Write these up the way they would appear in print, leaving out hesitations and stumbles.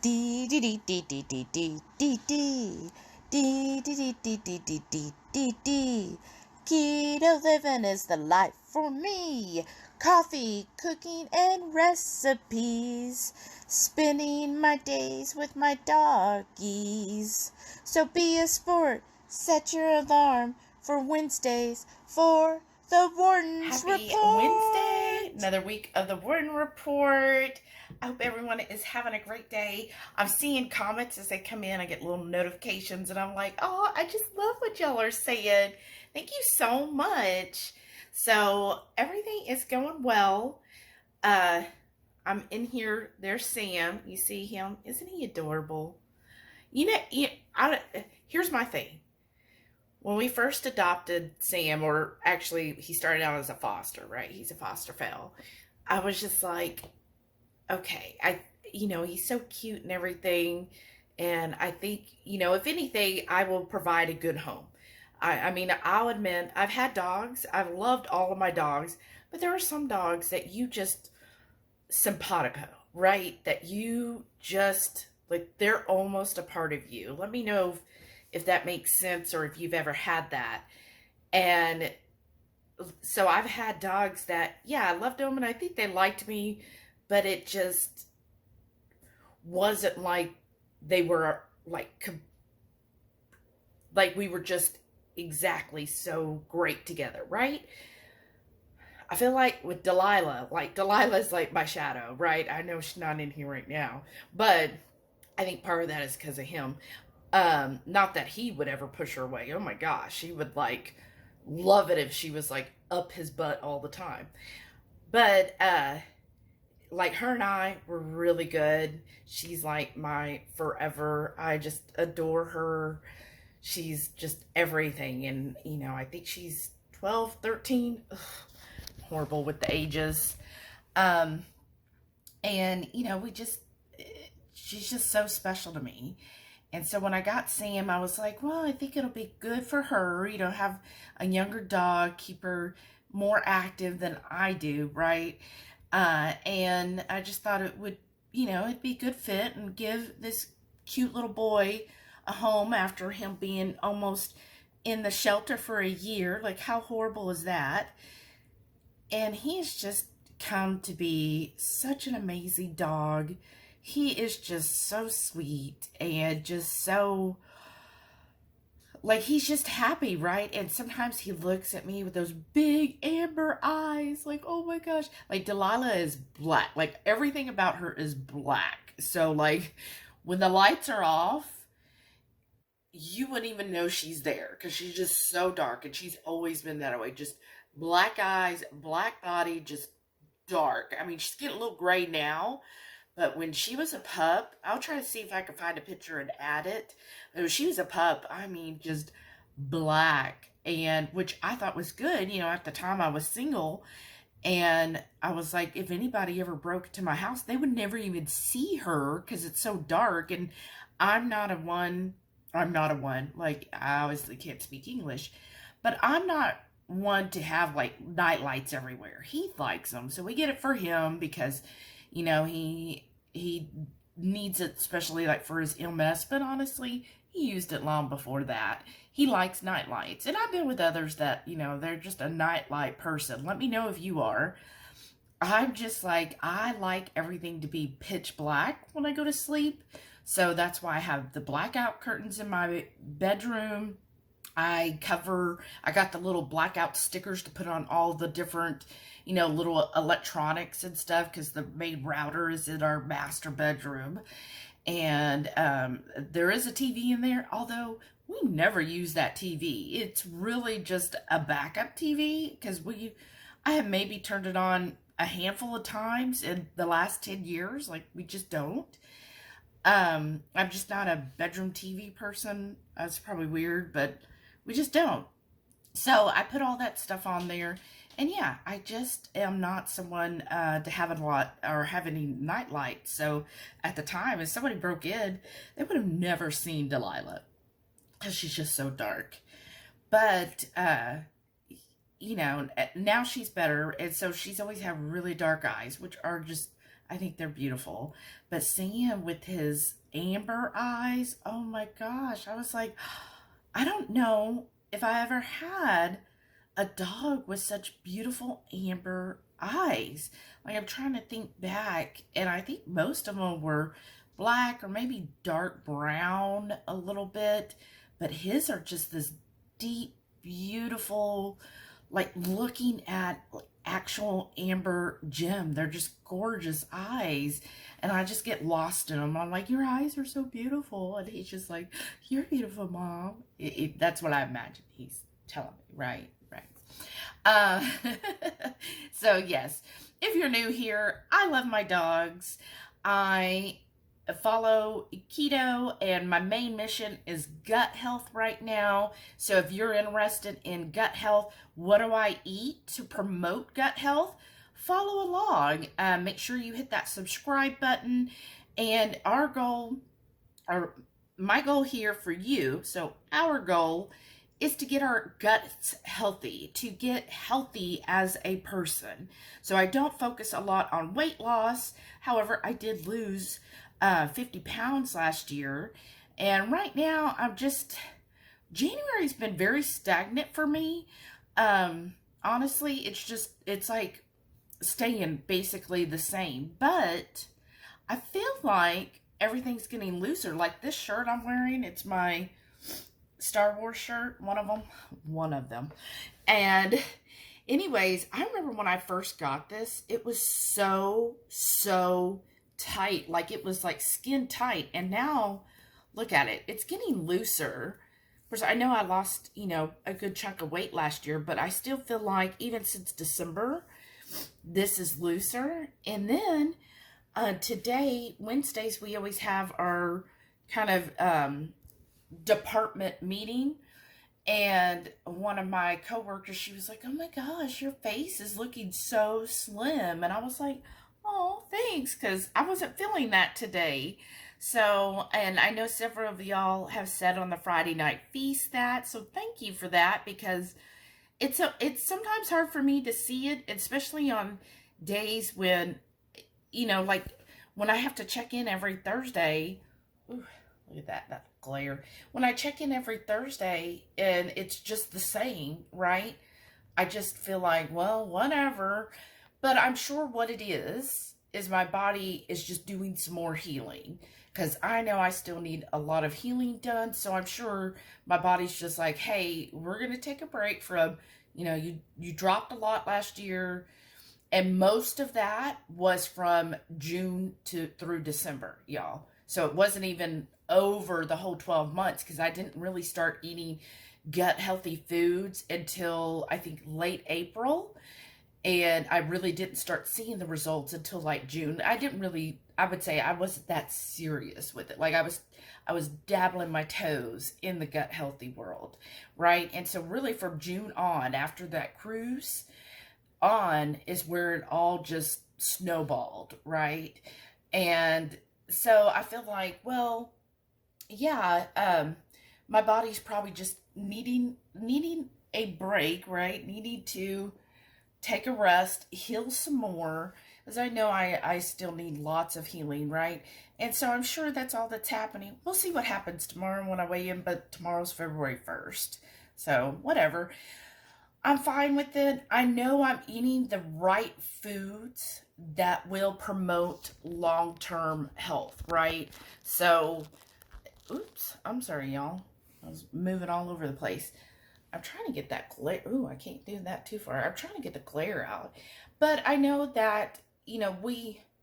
Dee dee dee dee dee dee dee dee dee. Dee dee dee dee dee dee dee dee dee. Keto living is the life for me. Coffee, cooking, and recipes. Spending my days with my doggies. So be a sport. Set your alarm for Wednesdays for the Warden's Happy Report. Wednesday, another week of the Warden Report. I hope everyone is having a great day. I'm seeing comments as they come in. I get little notifications and I'm like, oh, I just love what y'all are saying. Thank you so much. So everything is going well. I'm in here. There's Sam. You see him? Isn't he adorable? Here's my thing. When we first adopted Sam, or actually he started out as a foster, right? He's a foster foal. I was just like, okay, he's so cute and everything. And I think, if anything, I will provide a good home. I mean, I'll admit, I've had dogs. I've loved all of my dogs, but there are some dogs that you just simpatico, right? That you just, like, they're almost a part of you. Let me know if that makes sense or if you've ever had that. And so I've had dogs that, yeah, I loved them and I think they liked me, but it just wasn't like they were like we were just exactly so great together, right? I feel like with Delilah's like my shadow, right? I know she's not in here right now, but I think part of that is because of him. Not that he would ever push her away. Oh my gosh, he would like love it if she was like up his butt all the time. But like her and I were really good. She's like my forever. I just adore her. She's just everything. And I think she's 12, 13. Ugh, horrible with the ages. And she's just so special to me. And so when I got Sam, I was like, well, I think it'll be good for her, have a younger dog, keep her more active than I do, right? And I just thought it would, it'd be a good fit and give this cute little boy a home after him being almost in the shelter for a year. Like, how horrible is that? And he's just come to be such an amazing dog. He is just so sweet and just so, like, he's just happy, right? And sometimes he looks at me with those big amber eyes, like, oh my gosh. Like, Delilah is black. Like, everything about her is black. So, like, when the lights are off, you wouldn't even know she's there because she's just so dark, and she's always been that way. Just black eyes, black body, just dark. I mean, she's getting a little gray now, but when she was a pup, I'll try to see if I can find a picture and add it. When she was a pup, I mean, just black, and which I thought was good. At the time I was single, and I was like, if anybody ever broke into my house, they would never even see her because it's so dark. And I'm not a one, like, I obviously can't speak English, but I'm not one to have like night lights everywhere. Heath likes them, so we get it for him because he needs it, especially like for his MS, but honestly, he used it long before that. He likes night lights, and I've been with others that, they're just a night light person. Let me know if you are. I'm just like, I like everything to be pitch black when I go to sleep, so that's why I have the blackout curtains in my bedroom. I got the little blackout stickers to put on all the different, little electronics and stuff, because the main router is in our master bedroom. And there is a TV in there, although we never use that TV. It's really just a backup TV, because I have maybe turned it on a handful of times in the last 10 years. Like, we just don't. I'm just not a bedroom TV person. That's probably weird, but we just don't. So I put all that stuff on there. And yeah, I just am not someone to have a lot or have any night lights. So at the time, if somebody broke in, they would have never seen Delilah because she's just so dark. But, now she's better. And so she's always had really dark eyes, which are just I think they're beautiful. But Sam with his amber eyes, oh my gosh. I was like, I don't know if I ever had a dog with such beautiful amber eyes. Like, I'm trying to think back, and I think most of them were black or maybe dark brown a little bit, but his are just this deep, beautiful, like looking at actual amber gem. They're just gorgeous eyes, and I just get lost in them. I'm like, your eyes are so beautiful, and he's just like, you're beautiful, Mom. That's what I imagine he's telling me, right? Uh, so yes, if you're new here, I love my dogs. I follow keto, and my main mission is gut health right now. So if you're interested in gut health, what do I eat to promote gut health? Follow along. Make sure you hit that subscribe button. And our goal, or my goal here for you, so our goal is to get our guts healthy, to get healthy as a person. So I don't focus a lot on weight loss. However, I did lose 50 pounds last year. And right now, January's been very stagnant for me. Honestly, it's like staying basically the same. But I feel like everything's getting looser. Like this shirt I'm wearing, it's my Star Wars shirt, one of them. And anyways, I remember when I first got this, it was so tight. Like it was like skin tight. And now look at it. It's getting looser. Of course, I know I lost, a good chunk of weight last year, but I still feel like even since December, this is looser. And then today, Wednesdays, we always have our kind of department meeting, and one of my coworkers, she was like, oh my gosh, your face is looking so slim. And I was like, oh, thanks, because I wasn't feeling that today. So, and I know several of y'all have said on the Friday night feast that, so thank you for that, because it's sometimes hard for me to see it, especially on days when, like when I have to check in every Thursday. Ooh, look at that glare. When I check in every Thursday and it's just the same, right? I just feel like, well, whatever. But I'm sure what it is my body is just doing some more healing. Because I know I still need a lot of healing done. So I'm sure my body's just like, hey, we're going to take a break from, you dropped a lot last year. And most of that was from June through December, y'all. So it wasn't even over the whole 12 months, because I didn't really start eating gut healthy foods until I think late April. And I really didn't start seeing the results until like June. I would say I wasn't that serious with it. Like I was dabbling my toes in the gut healthy world, right? And so really from June on, after that cruise on, is where it all just snowballed, right? And so I feel like, well, yeah, my body's probably just needing a break, right? Needing to take a rest, heal some more, as I know I still need lots of healing, right? And so I'm sure that's all that's happening. We'll see what happens tomorrow when I weigh in, but tomorrow's February 1st. So whatever. I'm fine with it. I know I'm eating the right foods that will promote long-term health, right? So, oops, I'm sorry, y'all. I was moving all over the place. I'm trying to get that glare. Ooh, I can't do that too far. I'm trying to get the glare out. But I know that,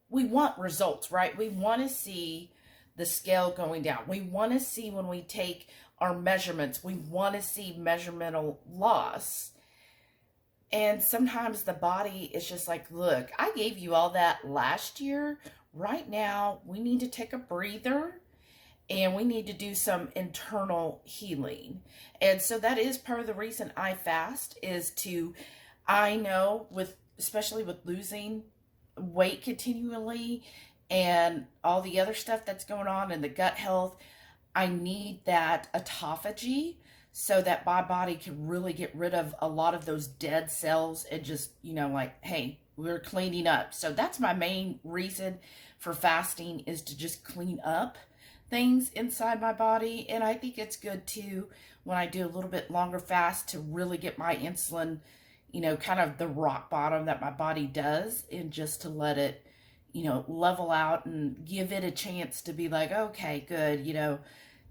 we want results, right? We want to see the scale going down. We want to see when we take our measurements, we want to see measurmental loss. And sometimes the body is just like, look, I gave you all that last year. Right now, we need to take a breather and we need to do some internal healing. And so that is part of the reason I fast, is I know especially with losing weight continually and all the other stuff that's going on in the gut health, I need that autophagy so that my body can really get rid of a lot of those dead cells and just, like, hey, we're cleaning up. So that's my main reason for fasting, is to just clean up things inside my body. And I think it's good too when I do a little bit longer fast to really get my insulin, you know, kind of the rock bottom that my body does, and just to let it, you know, level out and give it a chance to be like, okay, good, you know,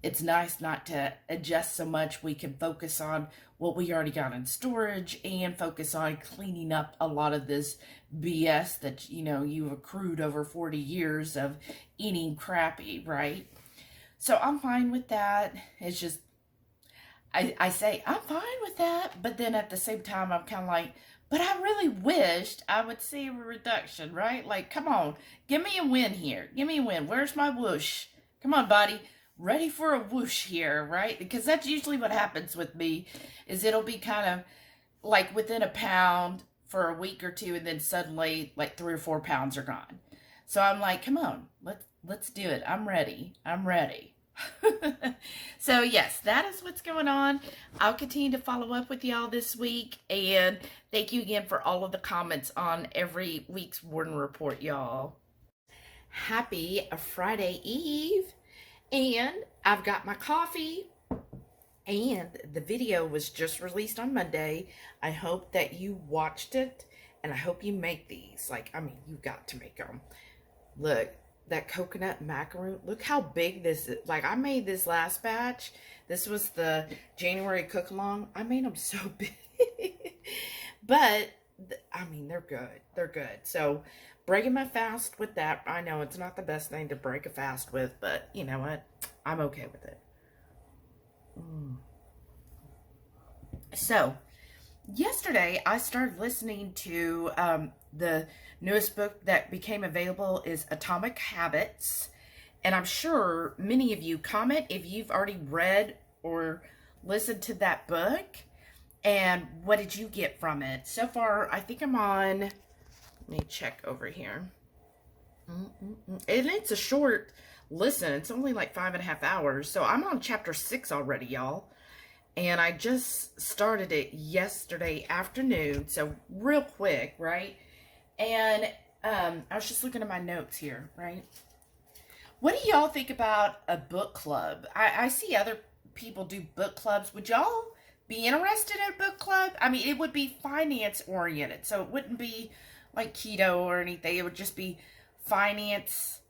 it's nice not to adjust so much. We can focus on what we already got in storage and focus on cleaning up a lot of this BS that, you know, you've accrued over 40 years of eating crappy, right? So I'm fine with that. It's just, I say I'm fine with that, but then at the same time, I'm kind of like, but I really wished I would see a reduction, right? Like, come on, give me a win here. Give me a win. Where's my whoosh? Come on, body. Ready for a whoosh here, right? Because that's usually what happens with me, is it'll be kind of like within a pound for a week or two, and then suddenly like 3 or 4 pounds are gone. So I'm like, come on, let's do it. I'm ready. I'm ready. So yes, that is what's going on. I'll continue to follow up with y'all this week, and thank you again for all of the comments on every week's Warden report, y'all. Happy Friday Eve, and I've got my coffee, and the video was just released on Monday. I hope that you watched it, and I hope you make these. Like, I mean, you got to make them. Look, that coconut macaroon, look how big this is. Like, I made this last batch. This was the January cook along. I made them so big. But I mean, they're good. They're good. So breaking my fast with that. I know it's not the best thing to break a fast with, but you know what, I'm okay with it. So yesterday I started listening to the newest book that became available is Atomic Habits, and I'm sure many of you comment if you've already read or listened to that book, and what did you get from it so far. I think I'm on, let me check over here, and it's a short listen. It's only like 5.5 hours, so I'm on chapter 6 already, y'all. And I just started it yesterday afternoon, so real quick, right? And I was just looking at my notes here, right? What do y'all think about a book club? I see other people do book clubs. Would y'all be interested in a book club? I mean, it would be finance oriented, so it wouldn't be like keto or anything. It would just be finance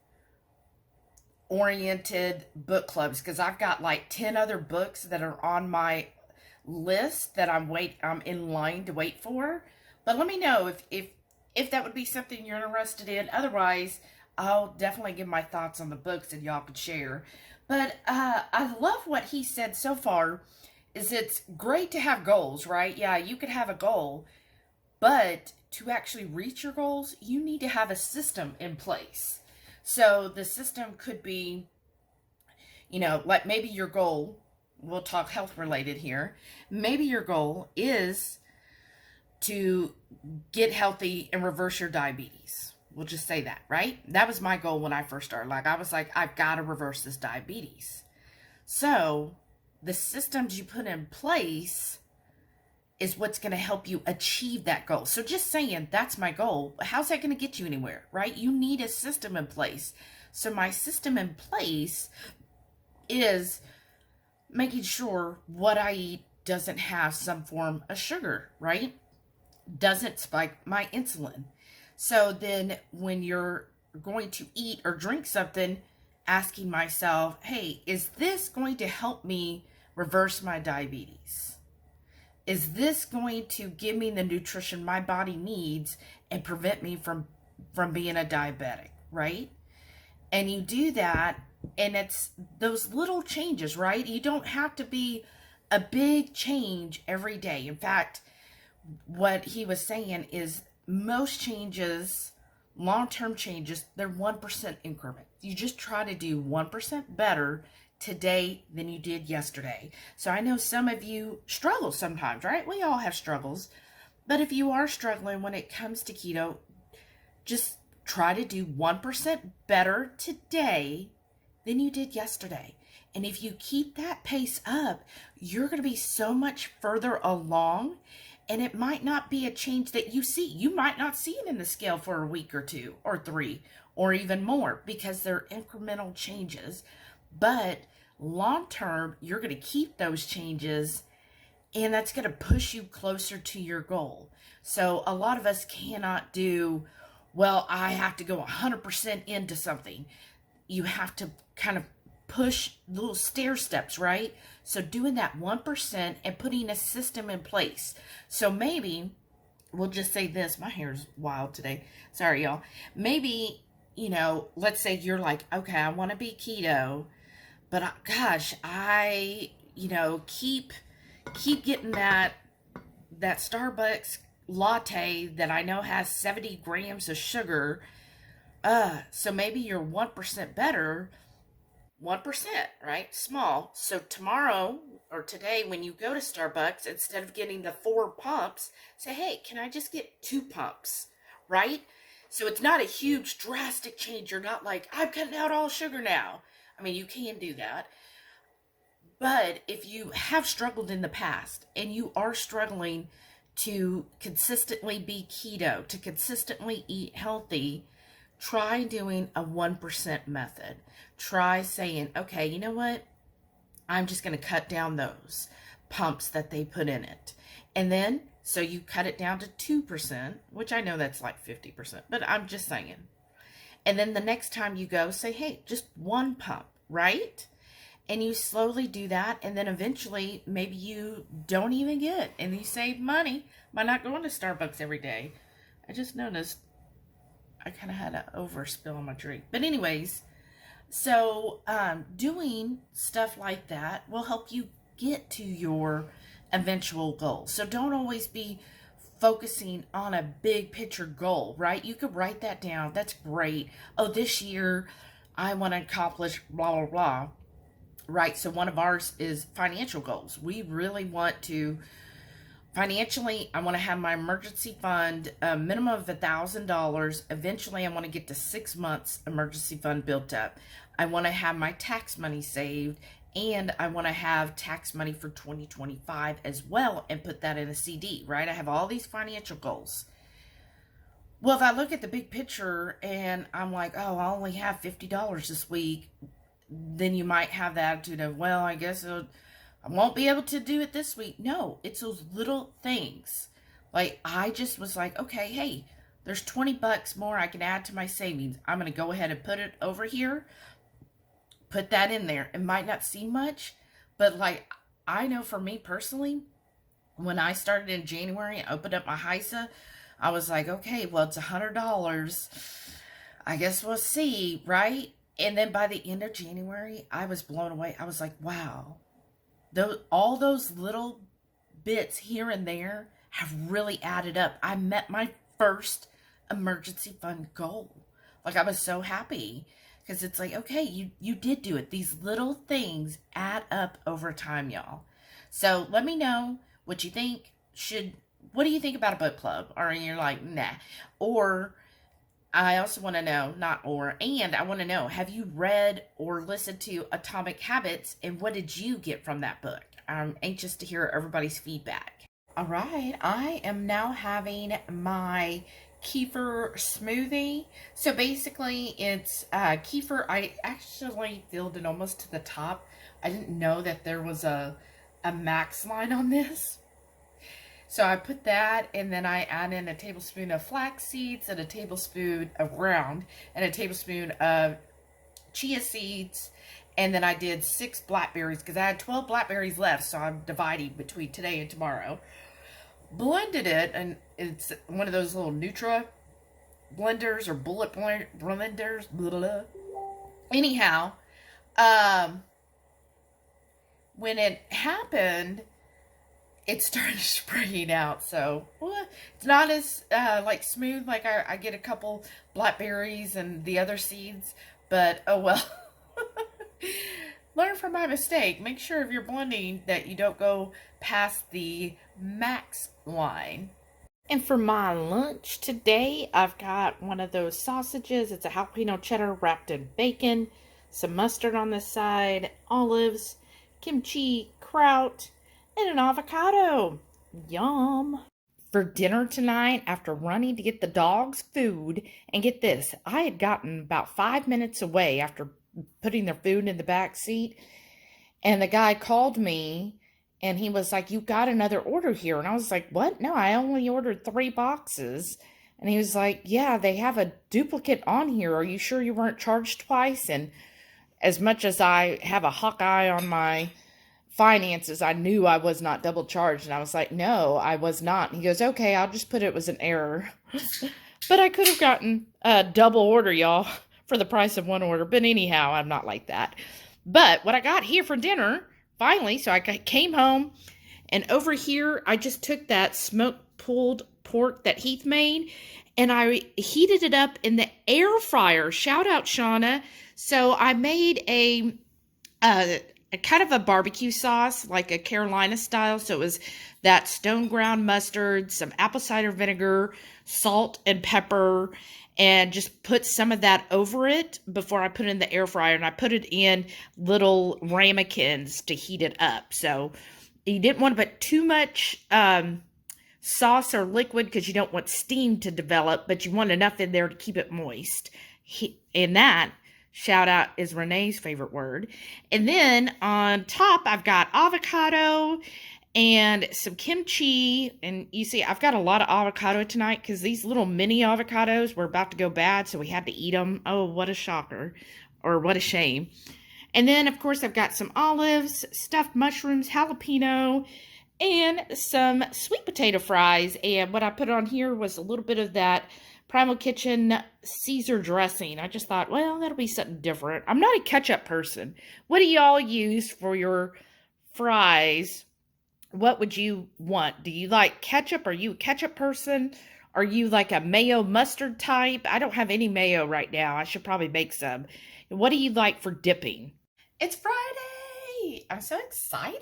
oriented book clubs, because I've got like 10 other books that are on my list that I'm in line to wait for. But let me know if that would be something you're interested in. Otherwise, I'll definitely give my thoughts on the books and y'all could share. But I love what he said so far, is it's great to have goals, right? Yeah, you could have a goal, but to actually reach your goals, you need to have a system in place. So the system could be, you know, like maybe your goal, we'll talk health related here. Maybe your goal is to get healthy and reverse your diabetes. We'll just say that, right? That was my goal when I first started. Like, I was like, I've got to reverse this diabetes. So the systems you put in place is what's going to help you achieve that goal. So just saying, that's my goal, how's that going to get you anywhere, right? You need a system in place. So my system in place is making sure what I eat doesn't have some form of sugar, right? Doesn't spike my insulin. So then when you're going to eat or drink something, asking myself, hey, is this going to help me reverse my diabetes? Is this going to give me the nutrition my body needs and prevent me from being a diabetic, right? And you do that, and it's those little changes, right? You don't have to be a big change every day. In fact, what he was saying is most changes, long-term changes, they're 1% increments. You just try to do 1% better today than you did yesterday. So I know some of you struggle sometimes, right? We all have struggles. But if you are struggling when it comes to keto, just try to do 1% better today than you did yesterday. And if you keep that pace up, you're going to be so much further along, And it might not be a change that you see. You might not see it in the scale for a week or 2 or 3 or even more, because they're incremental changes. But long term, you're going to keep those changes, and that's going to push you closer to your goal. So a lot of us cannot do, well, I have to go 100% into something. You have to kind of push little stair steps, right? So doing that 1% and putting a system in place. So maybe, we'll just say this, my hair's wild today. Sorry, y'all. Maybe, you know, let's say you're like, okay, I want to be keto, but gosh, I, you know, keep getting that Starbucks latte that I know has 70 grams of sugar. So maybe you're 1% better, 1%, right? Small. So tomorrow or today, when you go to Starbucks, instead of getting the 4 pumps, say, hey, can I just get 2 pumps, right? So it's not a huge drastic change. You're not like, I'm cutting out all sugar now. I mean, you can do that. But if you have struggled in the past and you are struggling to consistently be keto, to consistently eat healthy, try doing a 1% method. Try saying, okay, you know what? I'm just going to cut down those pumps that they put in it. And then, so you cut it down to 2%, which I know that's like 50%, but I'm just saying. And then the next time you go, say, hey, just 1 pump, right? And you slowly do that, and then eventually maybe you don't even get it, and you save money by not going to Starbucks every day. I just noticed I kind of had an overspill on my drink. But anyways, so doing stuff like that will help you get to your eventual goal. So don't always be focusing on a big picture goal, right? You could write that down. That's great. Oh, this year I want to accomplish blah, blah, blah. Right, so one of ours is financial goals. We really want to, financially, I want to have my emergency fund, a minimum of $1,000. Eventually, I want to get to 6 months emergency fund built up. I want to have my tax money saved, and I want to have tax money for 2025 as well, and put that in a CD, right? I have all these financial goals. Well, if I look at the big picture and I'm like, oh, I only have $50 this week, then you might have the attitude of, well, I guess I won't be able to do it this week. No, it's those little things. Like, I just was like, okay, hey, there's 20 bucks more I can add to my savings. I'm going to go ahead and put it over here. Put that in there. It might not seem much, but like, I know for me personally, when I started in January and opened up my HISA, I was like, okay, well, it's $100. I guess we'll see, right? And then by the end of January, I was blown away. I was like, wow, all those little bits here and there have really added up. I met my first emergency fund goal. Like, I was so happy because it's like, okay, you did do it. These little things add up over time, y'all. So let me know what you think. What do you think about a book club? Or you're like, nah. Or I also want to know, and I want to know, have you read or listened to Atomic Habits, and what did you get from that book? I'm anxious to hear everybody's feedback. All right, I am now having my kefir smoothie. So basically, it's kefir. I actually filled it almost to the top. I didn't know that there was a max line on this. So I put that, and then I add in a tablespoon of flax seeds and a tablespoon of ground and a tablespoon of chia seeds. And then I did 6 blackberries because I had 12 blackberries left. So I'm dividing between today and tomorrow. Blended it, and it's one of those little Nutra blenders or bullet blenders. Blah, blah, blah. Anyhow, when it happened, it started spraying out. So it's not as like smooth. Like I get a couple blackberries and the other seeds, but oh well. Learn from my mistake. Make sure if you're blending that you don't go past the max line. And for my lunch today, I've got one of those sausages. It's a jalapeno cheddar wrapped in bacon, some mustard on the side, olives, kimchi, kraut, and an avocado. Yum. for dinner tonight after running to get the dogs food. And get this, I had gotten about 5 minutes away after putting their food in the back seat. And the guy called me and he was like, "You got another order here." And I was like, "What? No, I only ordered 3 boxes." And he was like, "Yeah, they have a duplicate on here. Are you sure you weren't charged twice?" And as much as I have a hawk eye on my finances, I knew I was not double charged. And I was like, "No, I was not." And he goes, "Okay, I'll just put it was an error." But I could have gotten a double order, y'all, for the price of one order. But anyhow, I'm not like that. But what I got here for dinner, finally, so I came home, and over here, I just took that smoked pulled pork that Heath made, and I heated it up in the air fryer. Shout out, Shauna. So I made a kind of a barbecue sauce, like a Carolina style. So it was that stone ground mustard, some apple cider vinegar, salt and pepper, and just put some of that over it before I put it in the air fryer. And I put it in little ramekins to heat it up. So you didn't want to put too much sauce or liquid because you don't want steam to develop, but you want enough in there to keep it moist. And that, shout out, is Renee's favorite word. And then on top, I've got avocado and some kimchi. And you see, I've got a lot of avocado tonight because these little mini avocados were about to go bad, so we had to eat them. Oh, what a shocker, or what a shame. And then, of course, I've got some olives, stuffed mushrooms, jalapeno, and some sweet potato fries. And what I put on here was a little bit of that Primal Kitchen Caesar dressing. I just thought, well, that'll be something different. I'm not a ketchup person. What do y'all use for your fries? What would you want? Do you like ketchup? Are you a ketchup person? Are you like a mayo mustard type? I don't have any mayo right now. I should probably make some. What do you like for dipping? It's Friday. I'm so excited.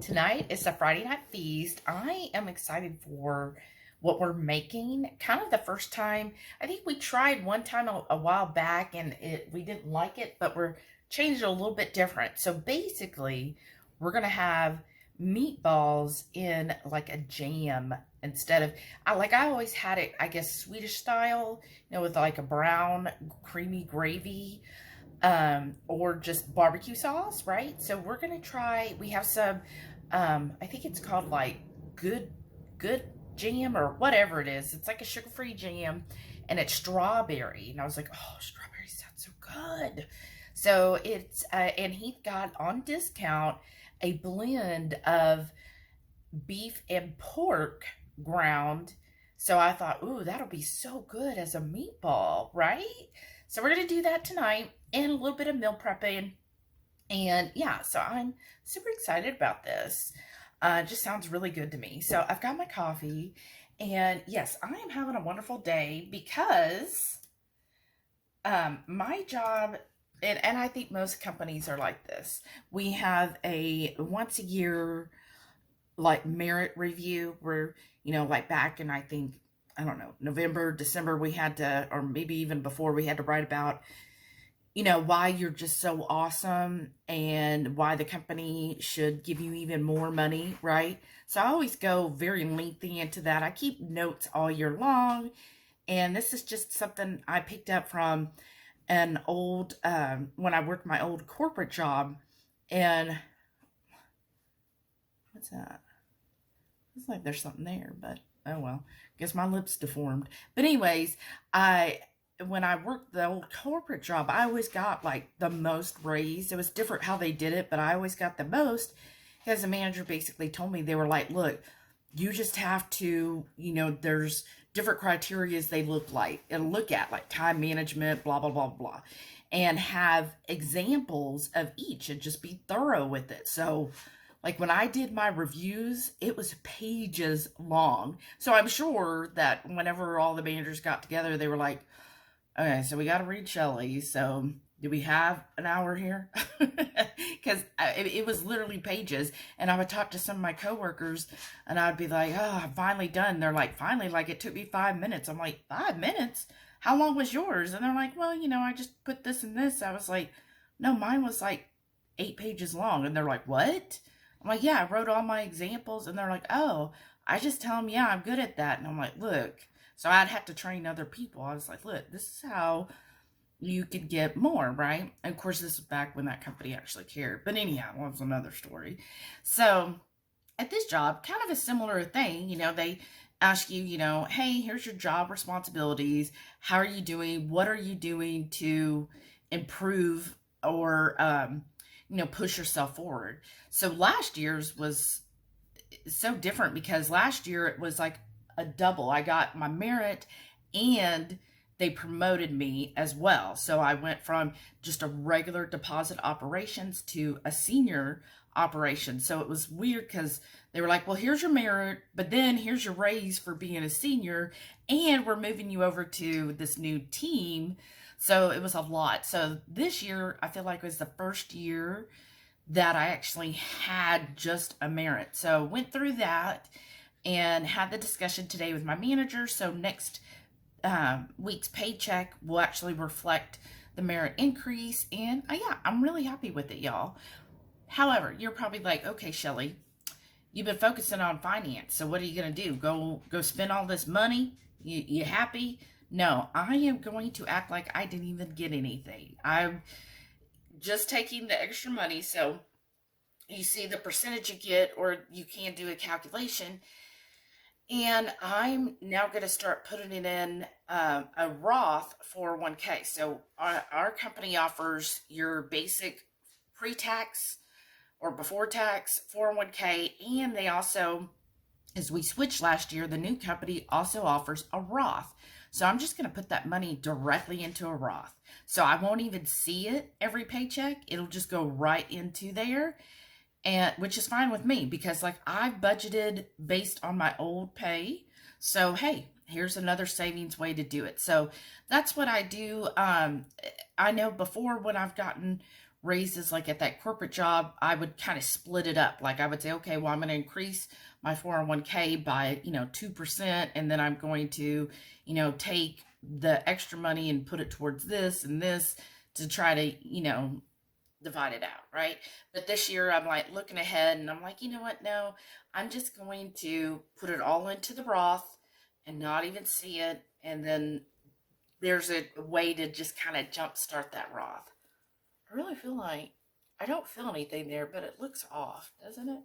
Tonight is a Friday night feast. I am excited for what we're making. Kind of the first time. I think we tried one time a while back and we didn't like it, but we're changing it a little bit different. So basically, we're going to have meatballs in like a jam instead of, I always had it, I guess, Swedish style, with like a brown creamy gravy, or just barbecue sauce, right? So we're going to try, we have some, I think it's called like good jam or whatever it is. It's like a sugar-free jam and it's strawberry. And I was like, oh, strawberry sounds so good. So it's, and he got on discount a blend of beef and pork ground. So I thought, ooh, that'll be so good as a meatball, right? So we're going to do that tonight and a little bit of meal prepping. And yeah, so I'm super excited about this. It just sounds really good to me. So I've got my coffee. And yes, I am having a wonderful day because my job, and I think most companies are like this. We have a once a year like merit review where, like back in, I think, I don't know, November, December, we had to, or maybe even before, we had to write about, why you're just so awesome and why the company should give you even more money, right? So I always go very lengthy into that. I keep notes all year long. And this is just something I picked up from an old, when I worked my old corporate job. And what's that? It's like there's something there, but oh well. Guess my lips deformed. But anyways, when I worked the old corporate job, I always got like the most raise. It was different how they did it, but I always got the most because the manager basically told me, they were like, look, you just have to, there's different criterias they look at, like time management, blah, blah, blah, blah, and have examples of each and just be thorough with it. So like when I did my reviews, it was pages long. So I'm sure that whenever all the managers got together, they were like, okay, so we got to read Shelley. So do we have an hour here? Because it was literally pages. And I would talk to some of my coworkers and I'd be like, oh, I'm finally done. They're like, finally, like it took me 5 minutes. I'm like, 5 minutes? How long was yours? And they're like, well, I just put this and this. I was like, no, mine was like 8 pages long. And they're like, what? I'm like, yeah, I wrote all my examples. And they're like, oh, I just tell them, yeah, I'm good at that. And I'm like, look, so I'd have to train other people. I was like, look, this is how you could get more, right? And of course, this was back when that company actually cared. But anyhow, that was another story. So at this job, kind of a similar thing, they ask you, hey, here's your job responsibilities. How are you doing? What are you doing to improve or, push yourself forward? So last year's was so different because last year it was like a double. I got my merit and they promoted me as well. So I went from just a regular deposit operations to a senior operation. So it was weird because they were like, well, here's your merit, but then here's your raise for being a senior, and we're moving you over to this new team. So it was a lot. So this year, I feel like was the first year that I actually had just a merit. So went through that and had the discussion today with my manager. So next week's paycheck will actually reflect the merit increase. And yeah, I'm really happy with it, y'all. However, you're probably like, okay, Shelly, you've been focusing on finance. So what are you going to do? Go spend all this money? You happy? No, I am going to act like I didn't even get anything. I'm just taking the extra money. So you see the percentage you get, or you can do a calculation. And I'm now going to start putting it in a Roth 401k. So our company offers your basic pre-tax or before tax 401k. And they also, as we switched last year, the new company also offers a Roth. So I'm just going to put that money directly into a Roth. So I won't even see it every paycheck. It'll just go right into there. And which is fine with me because like I've budgeted based on my old pay. So, hey, here's another savings way to do it. So that's what I do. I know before when I've gotten raises, like at that corporate job, I would kind of split it up. Like I would say, okay, well, I'm going to increase my 401k by, 2%. And then I'm going to, take the extra money and put it towards this and this to try to, divide it out, right? But this year I'm like looking ahead and I'm like, you know what? No, I'm just going to put it all into the Roth and not even see it. And then there's a way to just kind of jumpstart that Roth. I really feel like I don't feel anything there, but it looks off, doesn't it?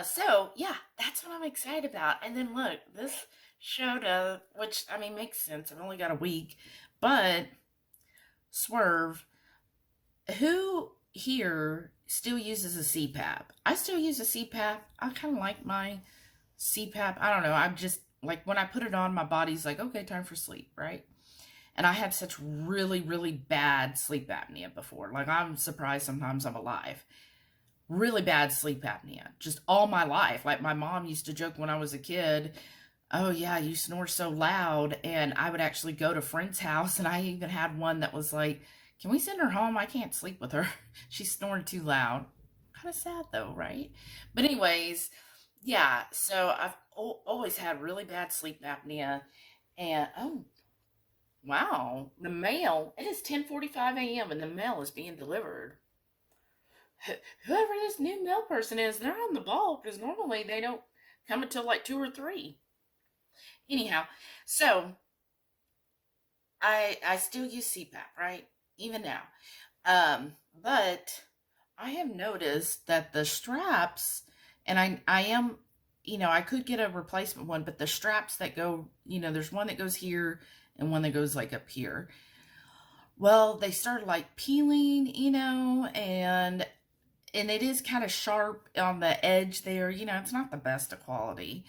So yeah, that's what I'm excited about. And then look, this showed up, which I mean makes sense. I've only got a week, but Swerve, who here still uses a CPAP? I still use a CPAP. I kind of like my CPAP. I don't know. I'm just like when I put it on, my body's like, okay, time for sleep, right? And I had such really, really bad sleep apnea before. Like I'm surprised sometimes I'm alive. Really bad sleep apnea, just all my life. Like my mom used to joke when I was a kid, oh yeah, you snore so loud. And I would actually go to friend's house, and I even had one that was like, can we send her home? I can't sleep with her. She's snoring too loud. Kind of sad though, right? But anyways, yeah, so I've always had really bad sleep apnea. And oh, wow, the mail, it is 10:45 a.m. and the mail is being delivered. Whoever this new mail person is, they're on the ball because normally they don't come until like 2 or 3. Anyhow, so I still use CPAP, right? Even now. But I have noticed that the straps, and I am, I could get a replacement one, but the straps that go, there's one that goes here and one that goes like up here. Well, they started like peeling, and it is kind of sharp on the edge there. It's not the best of quality.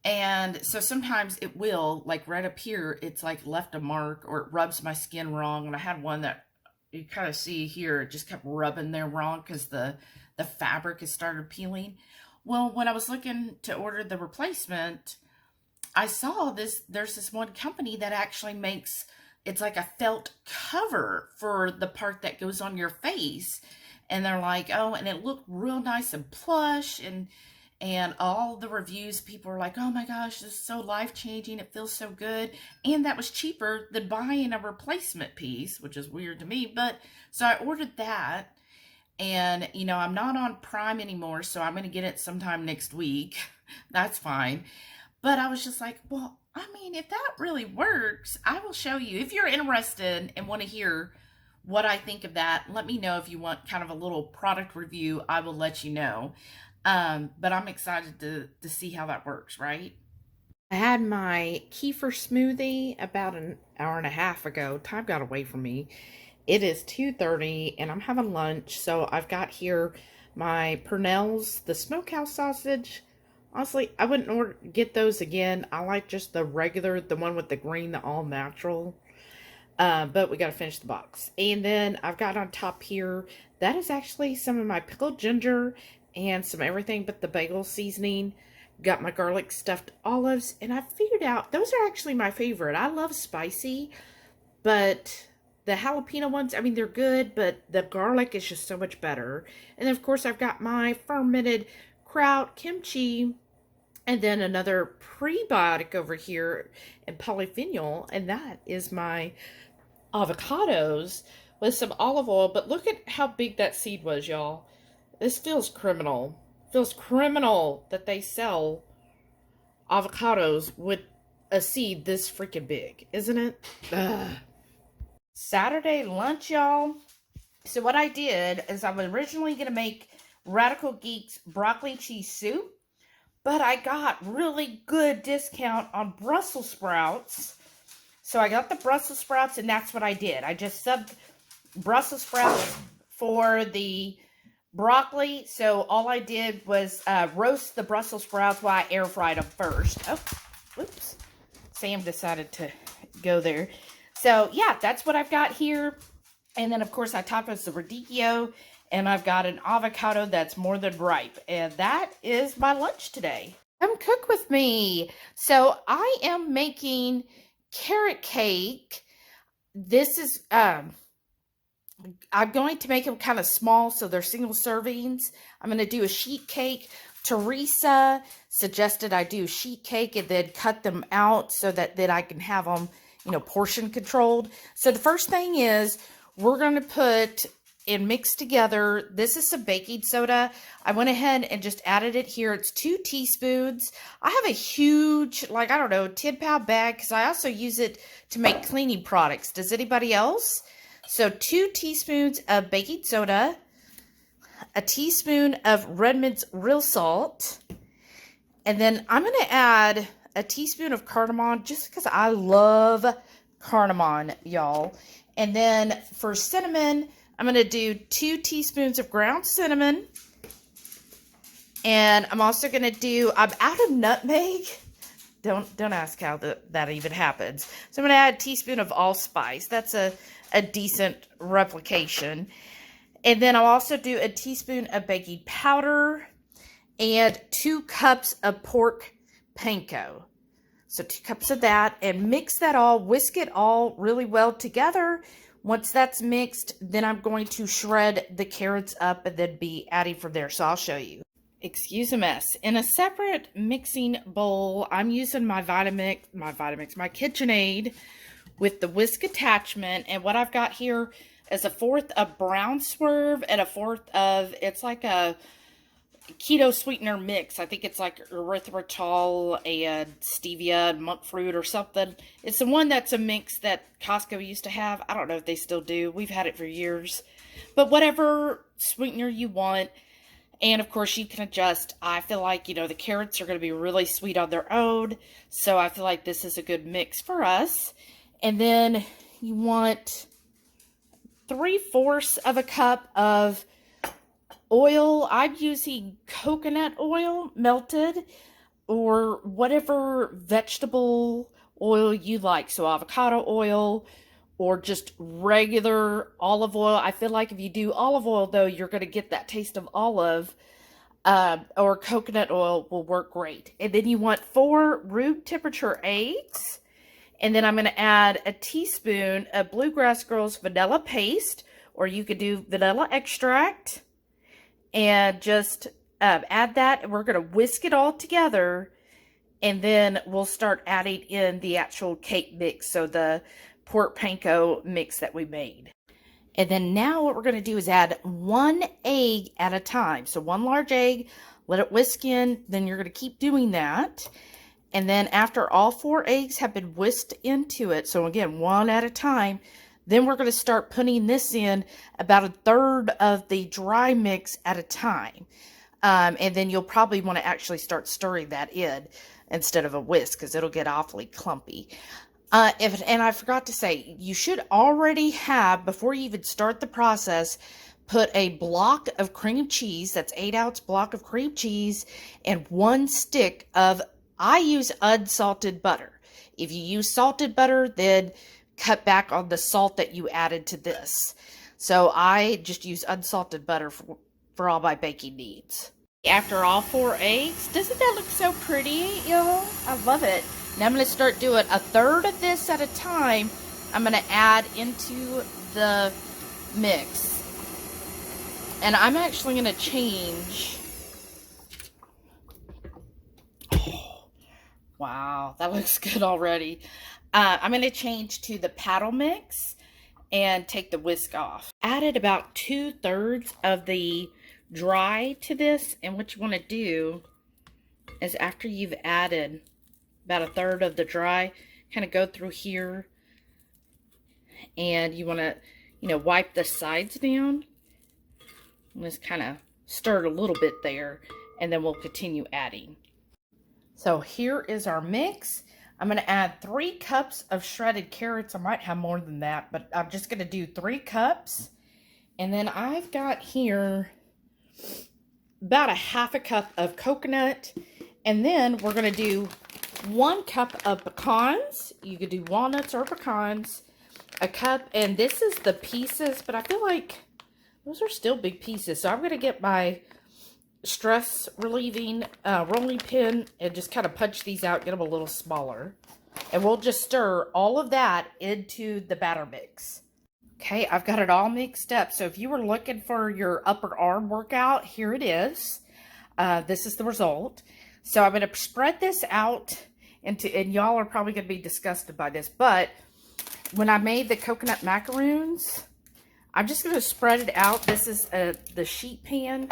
And so sometimes it will, like right up here, it's like left a mark or it rubs my skin wrong. And I had one that you kind of see here, it just kept rubbing there wrong because the fabric has started peeling. Well, when I was looking to order the replacement, I saw there's this one company that actually makes, it's like a felt cover for the part that goes on your face. And they're like, oh, and it looked real nice and plush, and all the reviews, people are like, oh my gosh, this is so life-changing, it feels so good. And that was cheaper than buying a replacement piece, which is weird to me. But so I ordered that, And, you know, I'm not on Prime anymore, so I'm going to get it sometime next week. That's fine. But I was just like, well, I mean, if that really works, I will show you. If you're interested and want to hear what I think of that, let me know. If you want kind of a little product review, I will let you know. But I'm excited to see how that works, right? I had my kefir smoothie about an hour and a half ago. Time got away from me. It is 2:30 and I'm having lunch. So I've got here my Purnell's, the smokehouse sausage. Honestly, I wouldn't get those again. I like just the regular, the one with the green, the all natural. But we got to finish the box. And then I've got on top here, that is actually some of my pickled ginger and some everything but the bagel seasoning. Got my garlic stuffed olives, and I figured out those are actually my favorite. I love spicy, but the jalapeno ones, I mean, they're good, but the garlic is just so much better. And then, of course, I've got my fermented kraut kimchi, and then another prebiotic over here and polyphenol, and that is my avocados with some olive oil. But look at how big that seed was, y'all. This feels criminal. Feels criminal that they sell avocados with a seed this freaking big, isn't it? Ugh. Saturday lunch, y'all. So what I did is I was originally going to make Radical Geeks broccoli cheese soup, but I got really good discount on Brussels sprouts. So I got the Brussels sprouts, and that's what I did. I just subbed Brussels sprouts for the broccoli. So all I did was roast the Brussels sprouts while I air fried them first. Oh, whoops. Sam decided to go there. So yeah, that's what I've got here. And then of course I topped with the radicchio, and I've got an avocado that's more than ripe. And that is my lunch today. Come cook with me. So I am making carrot cake. This is I'm going to make them kind of small, so they're single servings. I'm going to do a sheet cake. Teresa suggested I do sheet cake and then cut them out so that then I can have them, you know, portion controlled. So the first thing is we're going to put and mix together. This is some baking soda. I went ahead and just added it here. It's 2 teaspoons. I have a huge, like, I don't know, 10-pound bag because I also use it to make cleaning products. Does anybody else? So 2 teaspoons of baking soda, a teaspoon of Redmond's real salt, and then I'm going to add a teaspoon of cardamom just because I love cardamom, y'all. And then for cinnamon, I'm going to do 2 teaspoons of ground cinnamon. And I'm also going to do, I'm out of nutmeg. Don't ask how that even happens. So I'm going to add a teaspoon of allspice. That's a decent replication. And then I'll also do a teaspoon of baking powder and 2 cups of pork panko. So 2 cups of that, and mix that all, whisk it all really well together. Once that's mixed, then I'm going to shred the carrots up and then be adding from there. So I'll show you. Excuse a mess. In a separate mixing bowl, I'm using my KitchenAid with the whisk attachment. And what I've got here is 1/4 of brown swerve and 1/4 of, it's like a keto sweetener mix. I think it's like erythritol and stevia and monk fruit or something. It's the one that's a mix that Costco used to have. I don't know if they still do. We've had it for years. But whatever sweetener you want. And of course you can adjust. I feel like, you know, the carrots are going to be really sweet on their own. So I feel like this is a good mix for us. And then you want 3/4 of a cup of oil. I'm using coconut oil, melted, or whatever vegetable oil you like. So avocado oil or just regular olive oil. I feel like if you do olive oil, though, you're going to get that taste of olive, or coconut oil will work great. And then you want 4 room temperature eggs. And then I'm going to add a teaspoon of Bluegrass Girl's vanilla paste, or you could do vanilla extract. And just add that, and we're going to whisk it all together, and then we'll start adding in the actual cake mix, so the pork panko mix that we made. And then now what we're going to do is add 1 egg at a time. So 1 large egg, let it whisk in, then you're going to keep doing that. And then after all 4 eggs have been whisked into it, so again, 1 at a time, then we're going to start putting this in about 1/3 of the dry mix at a time. And then you'll probably want to actually start stirring that in instead of a whisk because it'll get awfully clumpy. And I forgot to say, you should already have, before you even start the process, put a block of cream cheese, that's 8-ounce block of cream cheese, and 1 stick of, I use unsalted butter. If you use salted butter, then cut back on the salt that you added to this. So I just use unsalted butter for all my baking needs. After all 4 eggs, doesn't that look so pretty, y'all? I love it. Now I'm going to start doing 1/3 of this at a time. I'm going to add into the mix. And I'm actually going to change. Oh, wow, that looks good already. I'm going to change to the paddle mix and take the whisk off. Added about 2/3 of the dry to this, and what you want to do is after you've added about 1/3 of the dry, kind of go through here, and you want to, wipe the sides down, and just kind of stir it a little bit there, and then we'll continue adding. So here is our mix. I'm going to add 3 cups of shredded carrots. I might have more than that, but I'm just going to do 3 cups. And then I've got here about 1/2 cup of coconut. And then we're going to do 1 cup of pecans. You could do walnuts or pecans. 1 cup. And this is the pieces, but I feel like those are still big pieces. So I'm going to get my stress relieving rolling pin and just kind of punch these out, get them a little smaller. And we'll just stir all of that into the batter mix. Okay, I've got it all mixed up. So if you were looking for your upper arm workout, here it is. This is the result. So I'm going to spread this out into, and y'all are probably going to be disgusted by this, but when I made the coconut macaroons, I'm just going to spread it out. This is the sheet pan,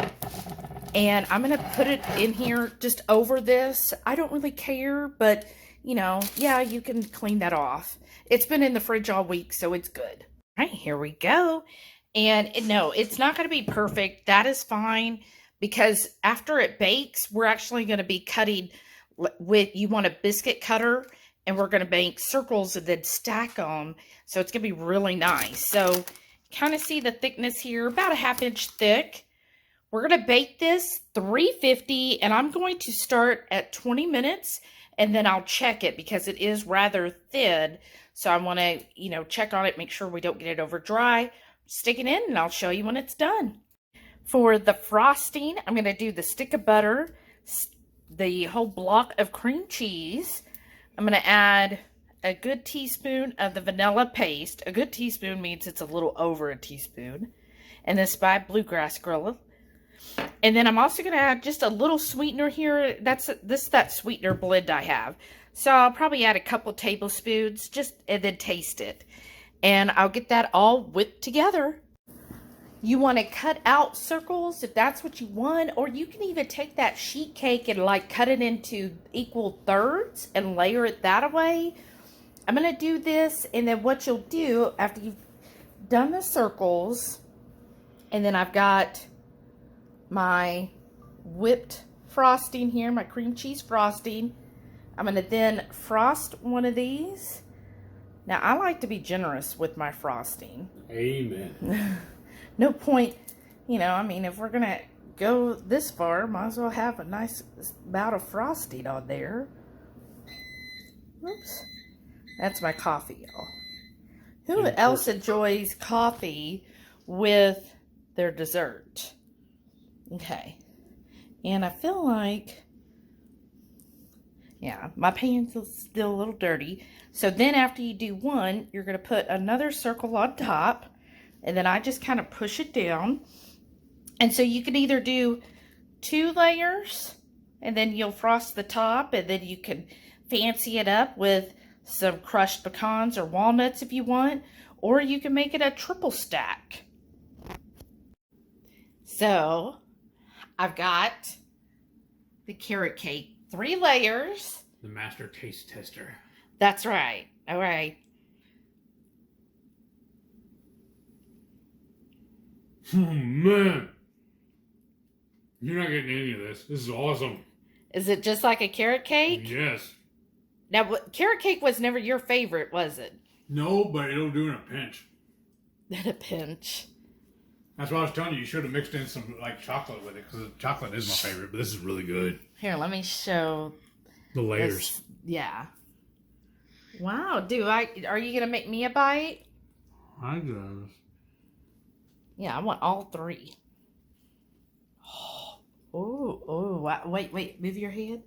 and I'm going to put it in here just over this. I don't really care, but, yeah, you can clean that off. It's been in the fridge all week, so it's good. All right, here we go. And no, it's not going to be perfect. That is fine, because after it bakes, we're actually going to be cutting with, you want a biscuit cutter, and we're going to make circles and then stack them. So it's going to be really nice. So kind of see the thickness here, about 1/2 inch thick. We're going to bake this 350, and I'm going to start at 20 minutes, and then I'll check it because it is rather thin. So I want to, check on it, make sure we don't get it over dry. Stick it in, and I'll show you when it's done. For the frosting, I'm going to do the stick of butter, the whole block of cream cheese. I'm going to add a good teaspoon of the vanilla paste. A good teaspoon means it's a little over a teaspoon. And this by Bluegrassgirl. And then I'm also going to add just a little sweetener here. That sweetener blend I have. So I'll probably add a couple tablespoons, and then taste it. And I'll get that all whipped together. You want to cut out circles if that's what you want, or you can even take that sheet cake and cut it into equal thirds and layer it that way. I'm going to do this, and then what you'll do after you've done the circles, and then I've got my whipped frosting here, my cream cheese frosting. I'm going to then frost one of these. Now, I like to be generous with my frosting. Amen. No point, if we're going to go this far, might as well have a nice bout of frosting on there. Oops. That's my coffee, y'all. Who else enjoys coffee with their dessert? Okay. And I feel like, yeah, my pan's still a little dirty. So then after you do one, you're going to put another circle on top. And then I just kind of push it down. And so you can either do 2 layers, and then you'll frost the top, and then you can fancy it up with some crushed pecans or walnuts if you want. or you can make it a triple stack. So I've got the carrot cake, 3 layers. The master taste tester. That's right. All right. Oh, man. You're not getting any of this. This is awesome. Is it just like a carrot cake? Yes. Now, carrot cake was never your favorite, was it? No, but it'll do in a pinch. In a pinch. That's what I was telling you. You should have mixed in some like chocolate with it, because chocolate is my favorite. But this is really good. Here, let me show The layers. this. Yeah. Wow. Are you gonna make me a bite? I guess. Yeah, I want all 3. Oh, wait, move your head.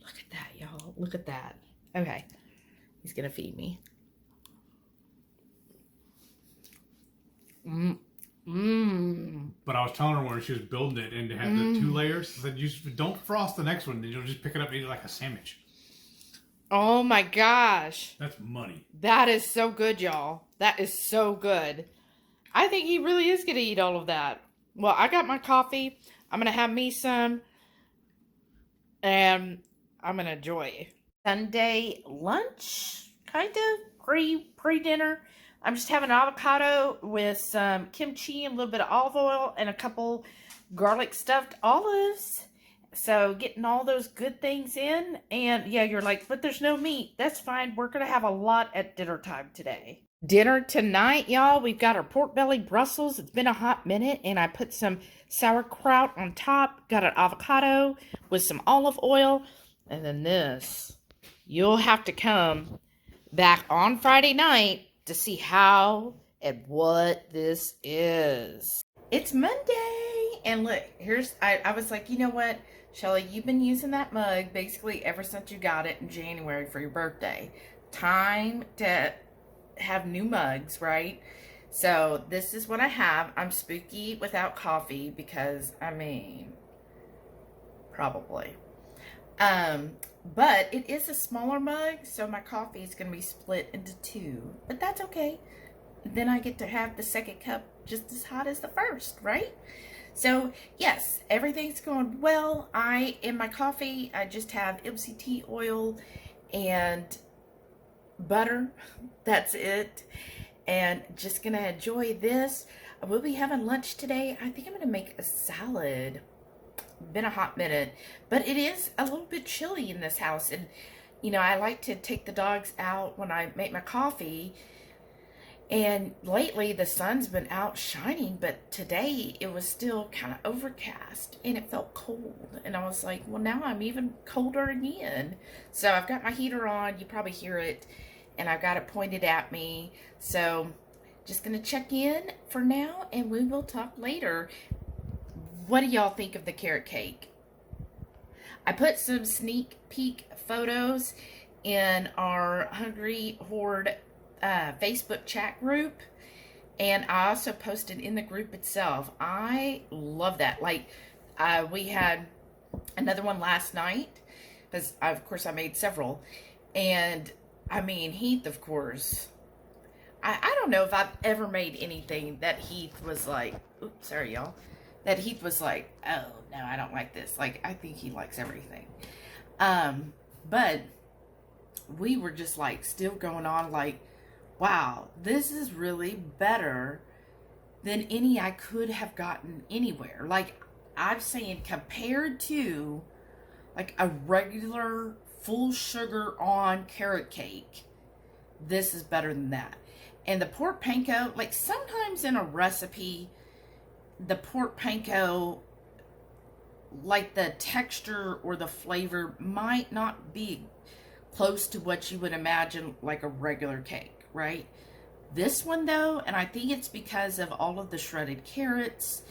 Look at that, y'all. Look at that. Okay. He's gonna feed me. But I was telling her when she was building it and to have the 2 layers, I said, you don't frost the next one, then you'll just pick it up and eat it like a sandwich. Oh my gosh. That's money. That is so good, y'all. That is so good. I think he really is going to eat all of that. Well, I got my coffee. I'm going to have me some. And I'm going to enjoy it. Sunday lunch, kind of, pre-dinner. I'm just having avocado with some kimchi and a little bit of olive oil and a couple garlic stuffed olives. So getting all those good things in. And yeah, you're like, but there's no meat. That's fine. We're going to have a lot at dinner time today. Dinner tonight, y'all. We've got our pork belly Brussels. It's been a hot minute. And I put some sauerkraut on top. Got an avocado with some olive oil. And then this. You'll have to come back on Friday night to see how and what this is. It's Monday. And look, I was like, you know what? Shelly, you've been using that mug basically ever since you got it in January for your birthday. Time to have new mugs, right? So this is what I have. I'm spooky without coffee because, I mean, probably. But it is a smaller mug, so my coffee is going to be split into 2. But that's okay. Then I get to have the second cup just as hot as the first, right? So, yes, everything's going well. In my coffee, I just have MCT oil and butter. That's it. And just going to enjoy this. I will be having lunch today. I think I'm going to make a salad. Been a hot minute. But it is a little bit chilly in this house. And, you know, I like to take the dogs out when I make my coffee. And lately the sun's been out shining, but today it was still kind of overcast and it felt cold. And I was like, well, now I'm even colder again. So I've got my heater on. You probably hear it. And I've got it pointed at me. So just going to check in for now and we will talk later. What do y'all think of the carrot cake? I put some sneak peek photos in our HungryHorde Facebook chat group, and I also posted in the group itself. I love that. Like, we had another one last night because of course I made several, and I mean Heath, of course. I don't know if I've ever made anything that Heath was like, oops, sorry y'all, that Heath was like, oh no, I don't like this. Like, I think he likes everything. But we were just like still going on like, wow, this is really better than any I could have gotten anywhere. Like, I'm saying compared to like a regular full sugar on carrot cake, this is better than that. And the pork panko, like sometimes in a recipe, the pork panko, like the texture or the flavor might not be close to what you would imagine like a regular cake. Right? This one though, and I think it's because of all of the shredded carrots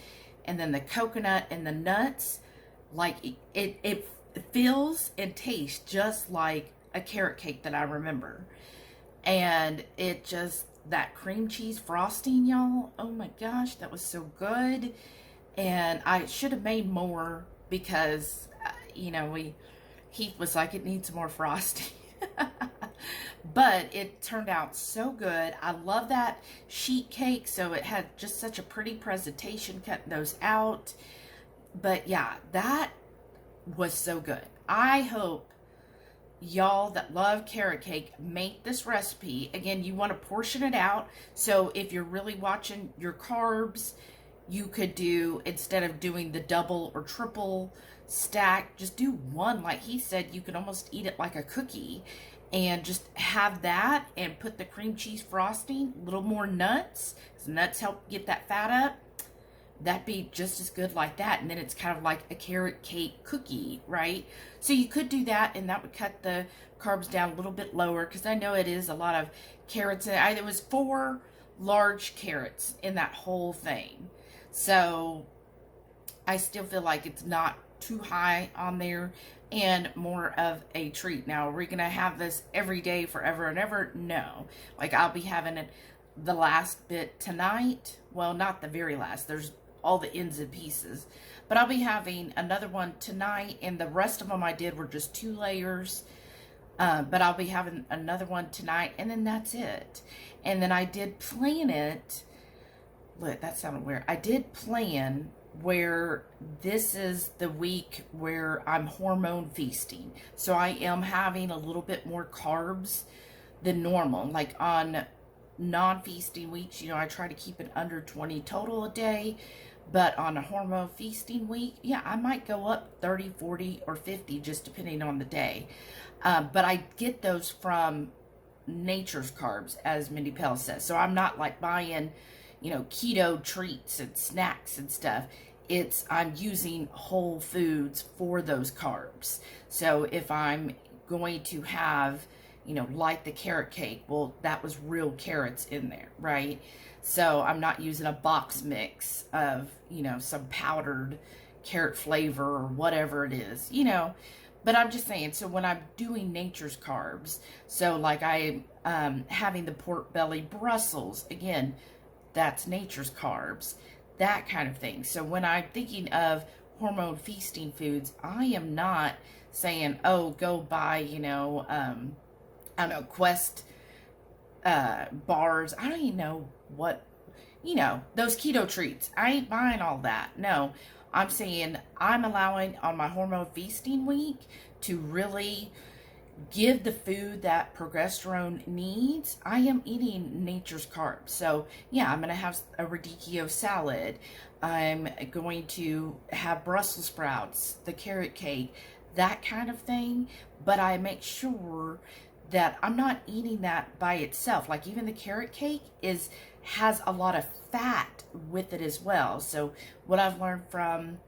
and then the coconut and the nuts, like it feels and tastes just like a carrot cake that I remember. And it just, that cream cheese frosting, y'all, oh my gosh, that was so good. And I should have made more because, you know, Heath was like, it needs more frosting. But it turned out so good. I love that sheet cake, so it had just such a pretty presentation cutting those out. But yeah, that was so good. I hope y'all that love carrot cake make this recipe. Again, you want to portion it out. So if you're really watching your carbs, you could do, instead of doing the double or triple stack, just do one. Like he said, you could almost eat it like a cookie and just have that and put the cream cheese frosting, a little more nuts, because nuts help get that fat up. That'd be just as good like that. And then it's kind of like a carrot cake cookie, right? So you could do that, and that would cut the carbs down a little bit lower, because I know it is a lot of carrots. It was 4 large carrots in that whole thing. So I still feel like it's not too high on there and more of a treat. Now, are we going to have this every day forever and ever? No. Like, I'll be having it the last bit tonight. Well, not the very last. There's all the ends and pieces. But I'll be having another one tonight, and the rest of them I did were just 2 layers. But I'll be having another one tonight, and then that's it. And then I did plan it. Look, that sounded weird. I did plan where this is the week where I'm hormone feasting. So I am having a little bit more carbs than normal. Like on non-feasting weeks, you know, I try to keep it under 20 total a day. But on a hormone feasting week, yeah, I might go up 30, 40, or 50, just depending on the day. But I get those from nature's carbs, as Mindy Pell says. So I'm not like buying, you know, keto treats and snacks and stuff. I'm using whole foods for those carbs. So if I'm going to have, you know, like the carrot cake, well, that was real carrots in there, right? So I'm not using a box mix of, you know, some powdered carrot flavor or whatever it is, you know. But I'm just saying, so when I'm doing nature's carbs, so like I'm having the pork belly Brussels, again, that's nature's carbs, that kind of thing. So when I'm thinking of hormone feasting foods, I am not saying, oh, go buy, you know, I don't know, Quest bars. I don't even know what, you know, those keto treats. I ain't buying all that. No, I'm saying I'm allowing on my hormone feasting week to really give the food that progesterone needs. I am eating nature's carbs. So yeah, I'm going to have a radicchio salad. I'm going to have Brussels sprouts, the carrot cake, that kind of thing. But I make sure that I'm not eating that by itself. Like even the carrot cake has a lot of fat with it as well. So what I've learned from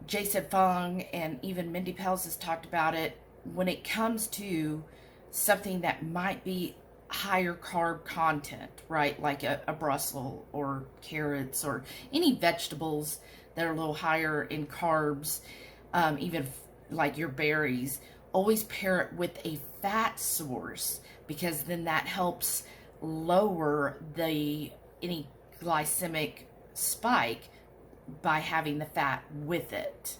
Jason Fung and even Mindy Pels has talked about it, when it comes to something that might be higher carb content, right? Like a Brussels or carrots or any vegetables that are a little higher in carbs, even like your berries, always pair it with a fat source, because then that helps lower any glycemic spike by having the fat with it.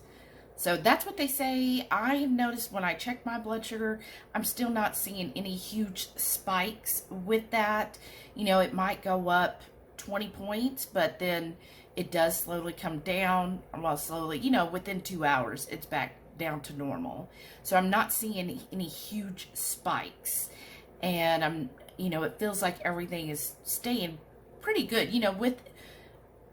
So that's what they say. I have noticed when I check my blood sugar, I'm still not seeing any huge spikes with that. You know, it might go up 20 points, but then it does slowly come down. Well, slowly, you know, within 2 hours, it's back down to normal. So I'm not seeing any huge spikes. And you know, it feels like everything is staying pretty good. You know,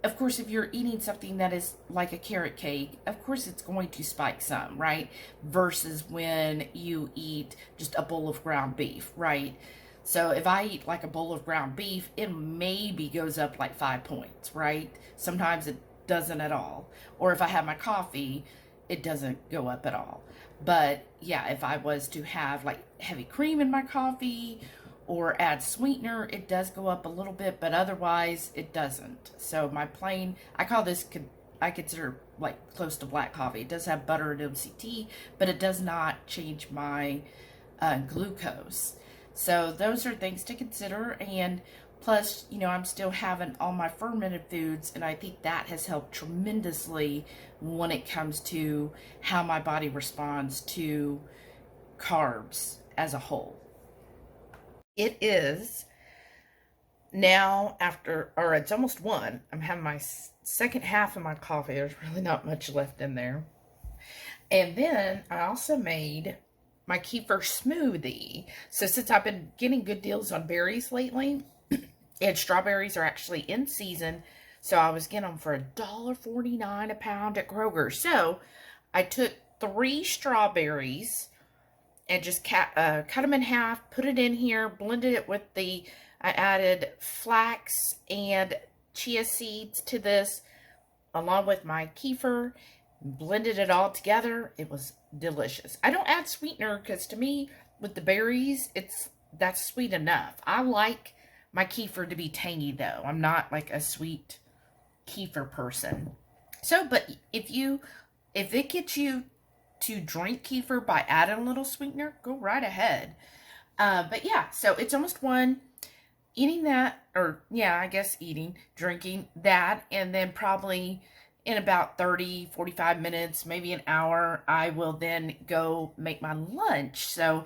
of course, if you're eating something that is like a carrot cake, of course it's going to spike some, right? Versus when you eat just a bowl of ground beef, right? So if I eat like a bowl of ground beef, it maybe goes up like 5 points, right? Sometimes it doesn't at all. Or if I have my coffee, it doesn't go up at all. But yeah, if I was to have like heavy cream in my coffee or add sweetener, it does go up a little bit, but otherwise it doesn't. So my plain, I consider like close to black coffee. It does have butter and MCT, but it does not change my glucose. So those are things to consider. And plus, you know, I'm still having all my fermented foods, and I think that has helped tremendously when it comes to how my body responds to carbs as a whole. It is now it's almost 1. I'm having my second half of my coffee. There's really not much left in there. And then I also made my kefir smoothie. So since I've been getting good deals on berries lately, and strawberries are actually in season, so I was getting them for $1.49 a pound at Kroger. So I took 3 strawberries and just cut them in half, put it in here, blended it with I added flax and chia seeds to this, along with my kefir, blended it all together. It was delicious. I don't add sweetener because to me, with the berries, that's sweet enough. I like my kefir to be tangy though. I'm not like a sweet kefir person. So, but if it gets you to drink kefir by adding a little sweetener, go right ahead. But yeah, so it's almost 1. Eating that, drinking that, and then probably in about 30, 45 minutes, maybe an hour, I will then go make my lunch. So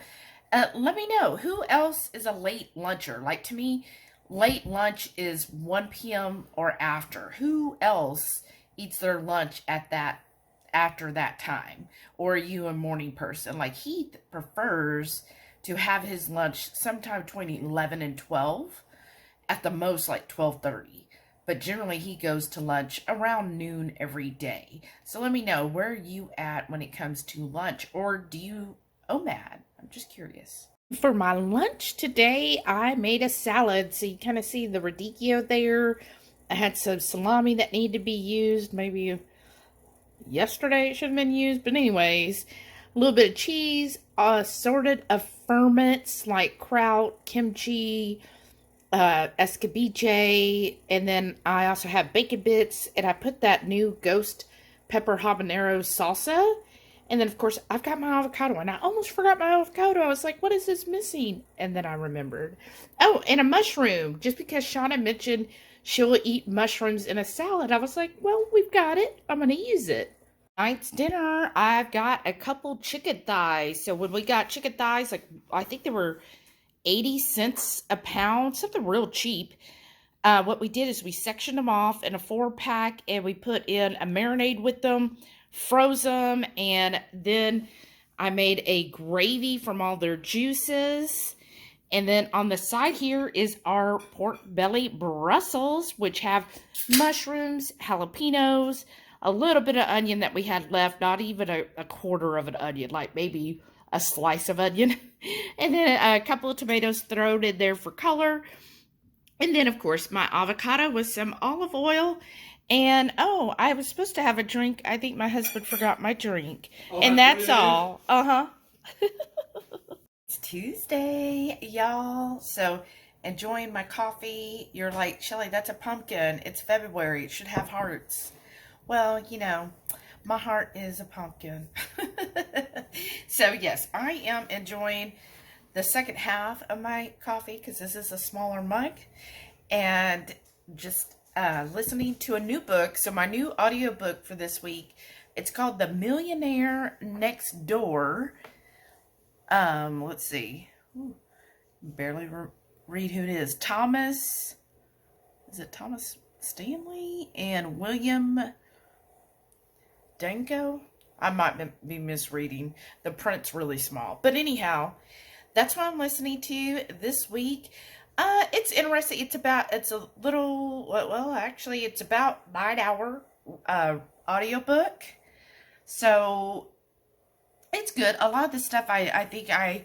let me know, who else is a late luncher? Like, to me, late lunch is 1 p.m. or after. Who else eats their lunch after that time? Or are you a morning person? Like, Heath prefers to have his lunch sometime between 11 and 12, at the most like 12:30. But generally he goes to lunch around noon every day. So let me know, where are you at when it comes to lunch? Or do you OMAD? I'm just curious. For my lunch today, I made a salad. So you kind of see the radicchio there. I had some salami that needed to be used. Maybe yesterday it should have been used. But anyways, a little bit of cheese, assorted of ferments like kraut, kimchi, escabeche, and then I also have bacon bits, and I put that new ghost pepper habanero salsa, and then of course I've got my avocado, and I almost forgot my avocado. I was like, what is this missing? And then I remembered. Oh, and a mushroom, just because Shauna mentioned she'll eat mushrooms in a salad. I was like, well, we've got it. I'm going to use it. Night's dinner, I've got a couple chicken thighs. So when we got chicken thighs, like, I think they were 80 cents a pound, something real cheap. What we did is we sectioned them off in a 4-pack, and we put in a marinade with them, froze them, and then I made a gravy from all their juices. And then on the side here is our pork belly Brussels, which have mushrooms, jalapenos, a little bit of onion that we had left, not even a quarter of an onion, like maybe a slice of onion. And then a couple of tomatoes thrown in there for color. And then, of course, my avocado with some olive oil. And, oh, I was supposed to have a drink. I think my husband forgot my drink. Oh, and that's all. Uh-huh. It's Tuesday, y'all. So, enjoying my coffee. You're like, Shelly, that's a pumpkin. It's February. It should have hearts. Well, you know, my heart is a pumpkin. So, yes, I am enjoying the second half of my coffee because this is a smaller mug. And just listening to a new book. So, my new audiobook for this week, it's called The Millionaire Next Door. Let's see. Ooh, barely read who it is. Thomas Stanley and William Danko? I might be misreading. The print's really small. But anyhow, that's what I'm listening to this week. It's interesting. It's about 9-hour audiobook. So it's good. A lot of the stuff I think I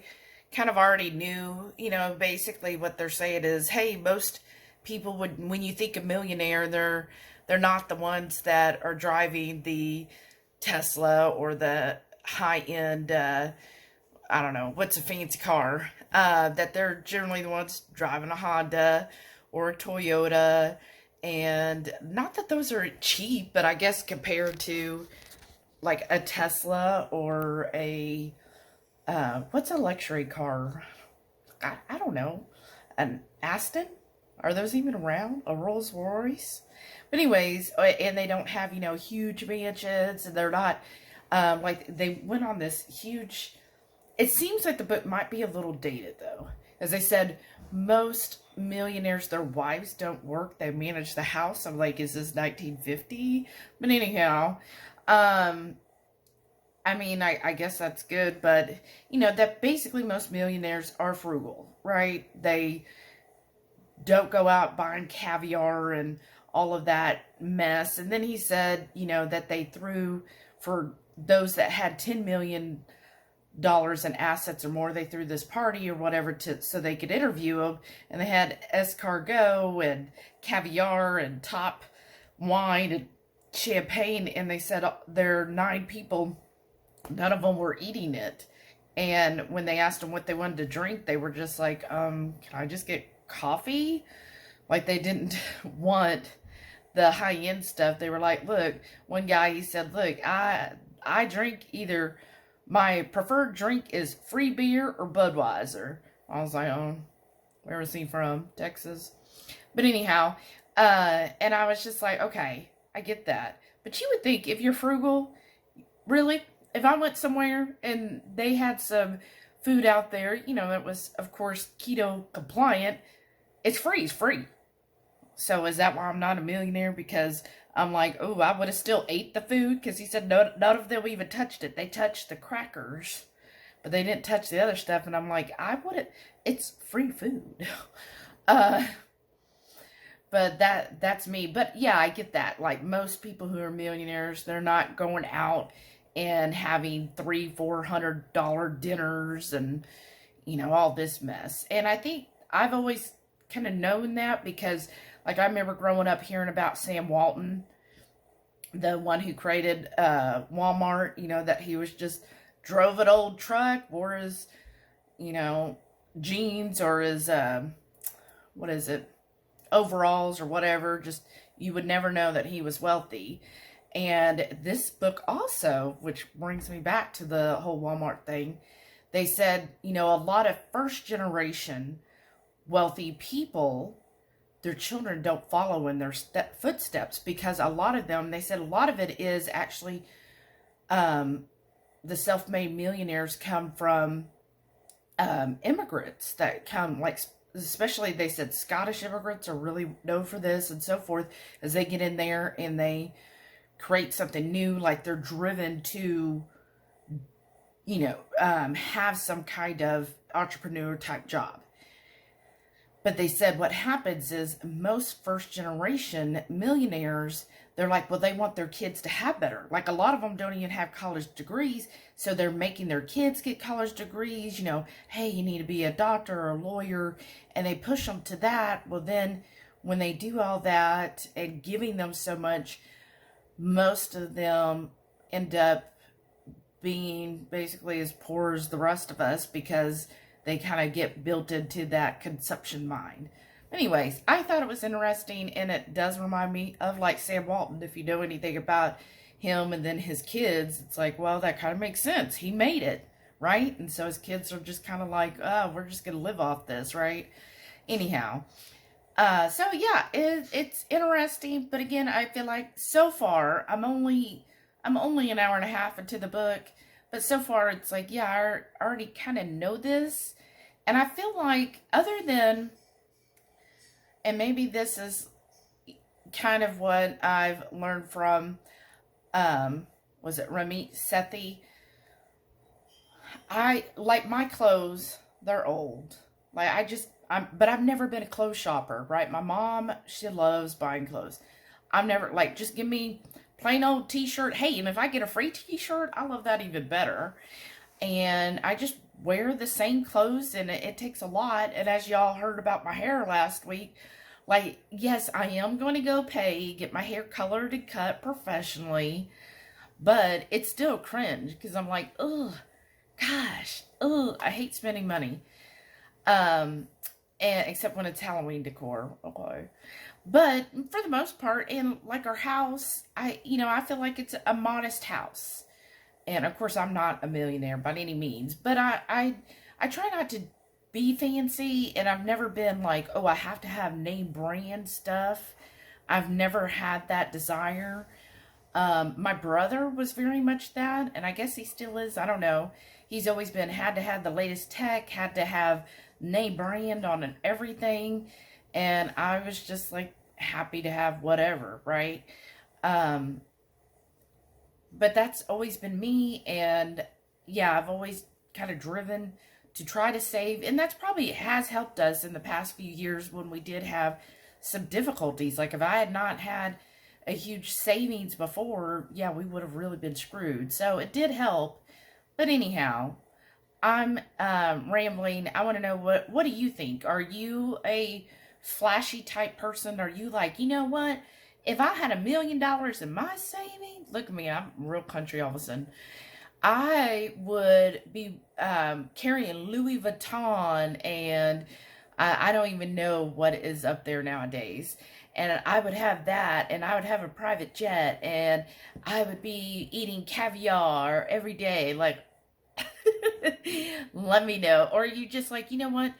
kind of already knew. You know, basically what they're saying is, hey, most people would, when you think of millionaire, they're not the ones that are driving the Tesla or the high-end, I don't know, what's a fancy car, that they're generally the ones driving a Honda or a Toyota, and not that those are cheap, but I guess compared to, like, a Tesla or a, what's a luxury car? I don't know, an Aston? Are those even around? A Rolls Royce? But anyways, and they don't have, you know, huge mansions, and they're not, like, they went on this huge It seems like the book might be a little dated, though. As I said, most millionaires, their wives don't work. They manage the house. I'm like, is this 1950? But anyhow, I mean, I guess that's good. But, you know, that basically most millionaires are frugal, right? They don't go out buying caviar and all of that mess. And then he said, you know, that they threw, for those that had $10 million in assets or more, they threw this party or whatever so they could interview them, and they had escargot and caviar and top wine and champagne, and they said there are 9 people, none of them were eating it. And when they asked them what they wanted to drink, they were just like, can I just get coffee? Like, they didn't want the high-end stuff. They were like, look, one guy, he said, look, I drink either, my preferred drink is free beer or Budweiser. I was like, oh, where was he from? Texas? But anyhow, and I was just like, okay, I get that. But you would think if you're frugal, really, if I went somewhere and they had some food out there, you know, that was, of course, keto compliant, it's free. So is that why I'm not a millionaire? Because I'm like, oh, I would have still ate the food, because he said none of them even touched it. They touched the crackers, but they didn't touch the other stuff. And I'm like, I wouldn't. It's free food. But that's me. But yeah, I get that. Like, most people who are millionaires, they're not going out and having $300-400 dinners and, you know, all this mess. And I think I've always kind of known that, because like, I remember growing up hearing about Sam Walton, the one who created Walmart, you know, that he was just drove an old truck, wore his, you know, jeans or his, what is it, overalls or whatever. Just, you would never know that he was wealthy. And this book also, which brings me back to the whole Walmart thing, they said, you know, a lot of first generation wealthy people, their children don't follow in their footsteps, because a lot of them, they said a lot of it is actually the self-made millionaires come from immigrants that come, like, especially they said Scottish immigrants are really known for this and so forth, as they get in there and they create something new, like they're driven to, you know, have some kind of entrepreneur type job. But they said what happens is most first generation millionaires, they're like, well, they want their kids to have better. Like, a lot of them don't even have college degrees, so they're making their kids get college degrees. You know, hey, you need to be a doctor or a lawyer, and they push them to that. Well, then when they do all that and giving them so much, most of them end up being basically as poor as the rest of us, because they kind of get built into that consumption mind. Anyways, I thought it was interesting, and it does remind me of, like, Sam Walton. If you know anything about him and then his kids, it's like, well, that kind of makes sense. He made it, right? And so his kids are just kind of like, oh, we're just going to live off this, right? Anyhow, so yeah, it's interesting. But again, I feel like so far, I'm only an hour and a half into the book, but so far it's like, yeah, I already kind of know this. And I feel like, other than, and maybe this is kind of what I've learned from, was it Ramit Sethi? I, like, my clothes, they're old. Like, but I've never been a clothes shopper, right? My mom, she loves buying clothes. I've never, like, just give me plain old t-shirt. Hey, and if I get a free t-shirt, I love that even better. And I just wear the same clothes, and it takes a lot. And as y'all heard about my hair last week, like, yes, I am going to go get my hair colored and cut professionally, but it's still cringe, because I'm like, ugh, gosh, ugh, I hate spending money. And except when it's Halloween decor, okay. But for the most part, in, like, our house, I feel like it's a modest house. And of course, I'm not a millionaire by any means, but I try not to be fancy, and I've never been like, oh, I have to have name brand stuff. I've never had that desire. My brother was very much that, and I guess he still is. I don't know. He's always been, had to have the latest tech, had to have name brand on everything. And I was just like happy to have whatever, right? But that's always been me. And yeah, I've always kind of driven to try to save. And that's probably has helped us in the past few years when we did have some difficulties. Like if I had not had a huge savings before, yeah, we would have really been screwed. So it did help. But anyhow, I'm rambling. I want to know, what do you think? Are you a flashy type person? Are you like, you know what? If I had $1 million in my savings, look at me, I'm real country all of a sudden. I would be carrying Louis Vuitton, and I don't even know what is up there nowadays. And I would have that, and I would have a private jet, and I would be eating caviar every day. Like, let me know. Or are you just like, you know what?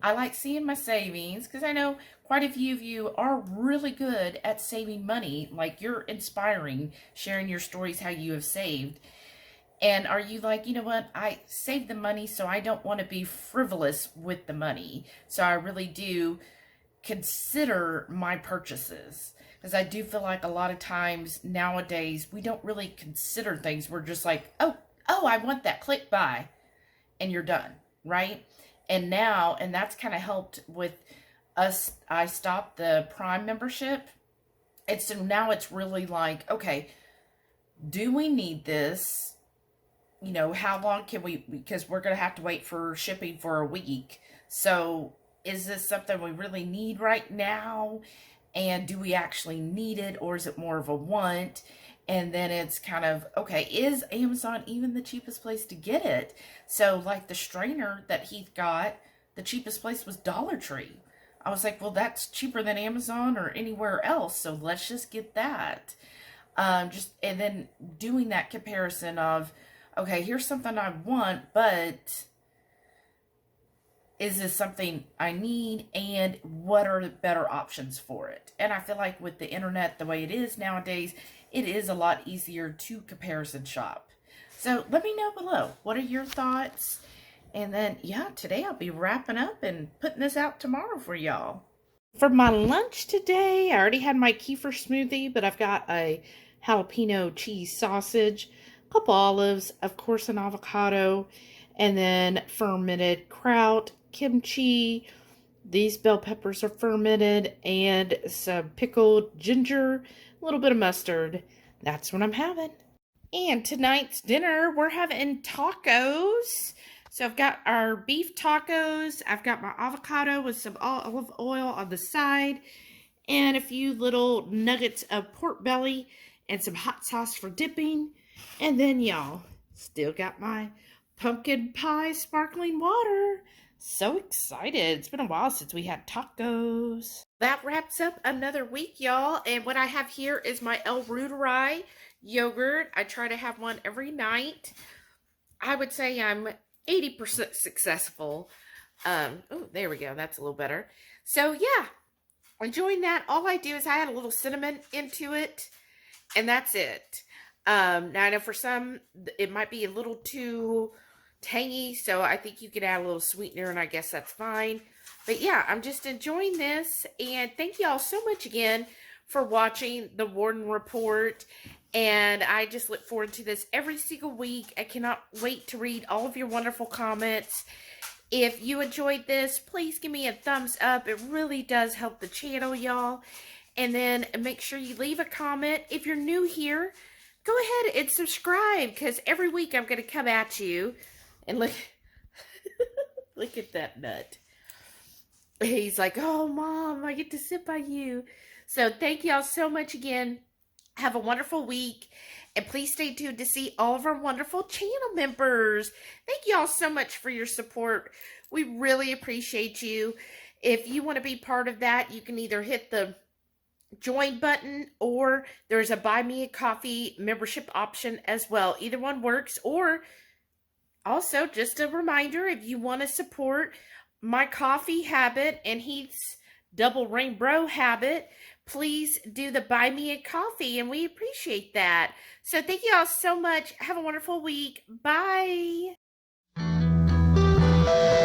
I like seeing my savings, because I know quite a few of you are really good at saving money. Like, you're inspiring, sharing your stories, how you have saved. And are you like, you know what? I saved the money, so I don't want to be frivolous with the money. So I really do consider my purchases, because I do feel like a lot of times nowadays we don't really consider things. We're just like, oh, I want that, click buy, and you're done, right? And now, and that's kind of helped with us. I stopped the Prime membership, and so now it's really like, okay, do we need this? You know, how long can we, because we're going to have to wait for shipping for a week. So is this something we really need right now? And do we actually need it, or is it more of a want? And then it's kind of, okay, is Amazon even the cheapest place to get it? So like the strainer that Heath got, the cheapest place was Dollar Tree. I was like, well, that's cheaper than Amazon or anywhere else, so let's just get that. And then doing that comparison of, okay, here's something I want, but is this something I need, and what are the better options for it? And I feel like with the internet the way it is nowadays, it is a lot easier to comparison shop. So let me know below, what are your thoughts? And then, yeah, today I'll be wrapping up and putting this out tomorrow for y'all. For my lunch today, I already had my kefir smoothie, but I've got a jalapeno cheese sausage, a couple olives, of course an avocado, and then fermented kraut, kimchi. These bell peppers are fermented, and some pickled ginger, a little bit of mustard. That's what I'm having. And tonight's dinner, we're having tacos. So I've got our beef tacos. I've got my avocado with some olive oil on the side, and a few little nuggets of pork belly and some hot sauce for dipping. And then, y'all, still got my pumpkin pie sparkling water. So excited. It's been a while since we had tacos. That wraps up another week, y'all. And what I have here is my El Ruderai yogurt. I try to have one every night. I would say I'm 80% successful. Oh, there we go. That's a little better. So, yeah, enjoying that. All I do is I add a little cinnamon into it, and that's it. Now, I know for some, it might be a little too tangy, so I think you could add a little sweetener, and I guess that's fine. But yeah, I'm just enjoying this, and thank you all so much again for watching the Warden Report, and I just look forward to this every single week. I cannot wait to read all of your wonderful comments. If you enjoyed this, please give me a thumbs up. It really does help the channel, y'all. And then make sure you leave a comment. If you're new here, go ahead and subscribe, because every week I'm going to come at you. And look, look at that nut. He's like, oh, Mom, I get to sit by you. So thank y'all so much again. Have a wonderful week. And please stay tuned to see all of our wonderful channel members. Thank y'all so much for your support. We really appreciate you. If you want to be part of that, you can either hit the join button, or there's a buy me a coffee membership option as well. Either one works. Or also, just a reminder, if you want to support my coffee habit and Heath's double rainbow habit, please do the buy me a coffee, and we appreciate that. So thank you all so much. Have a wonderful week. Bye. Bye.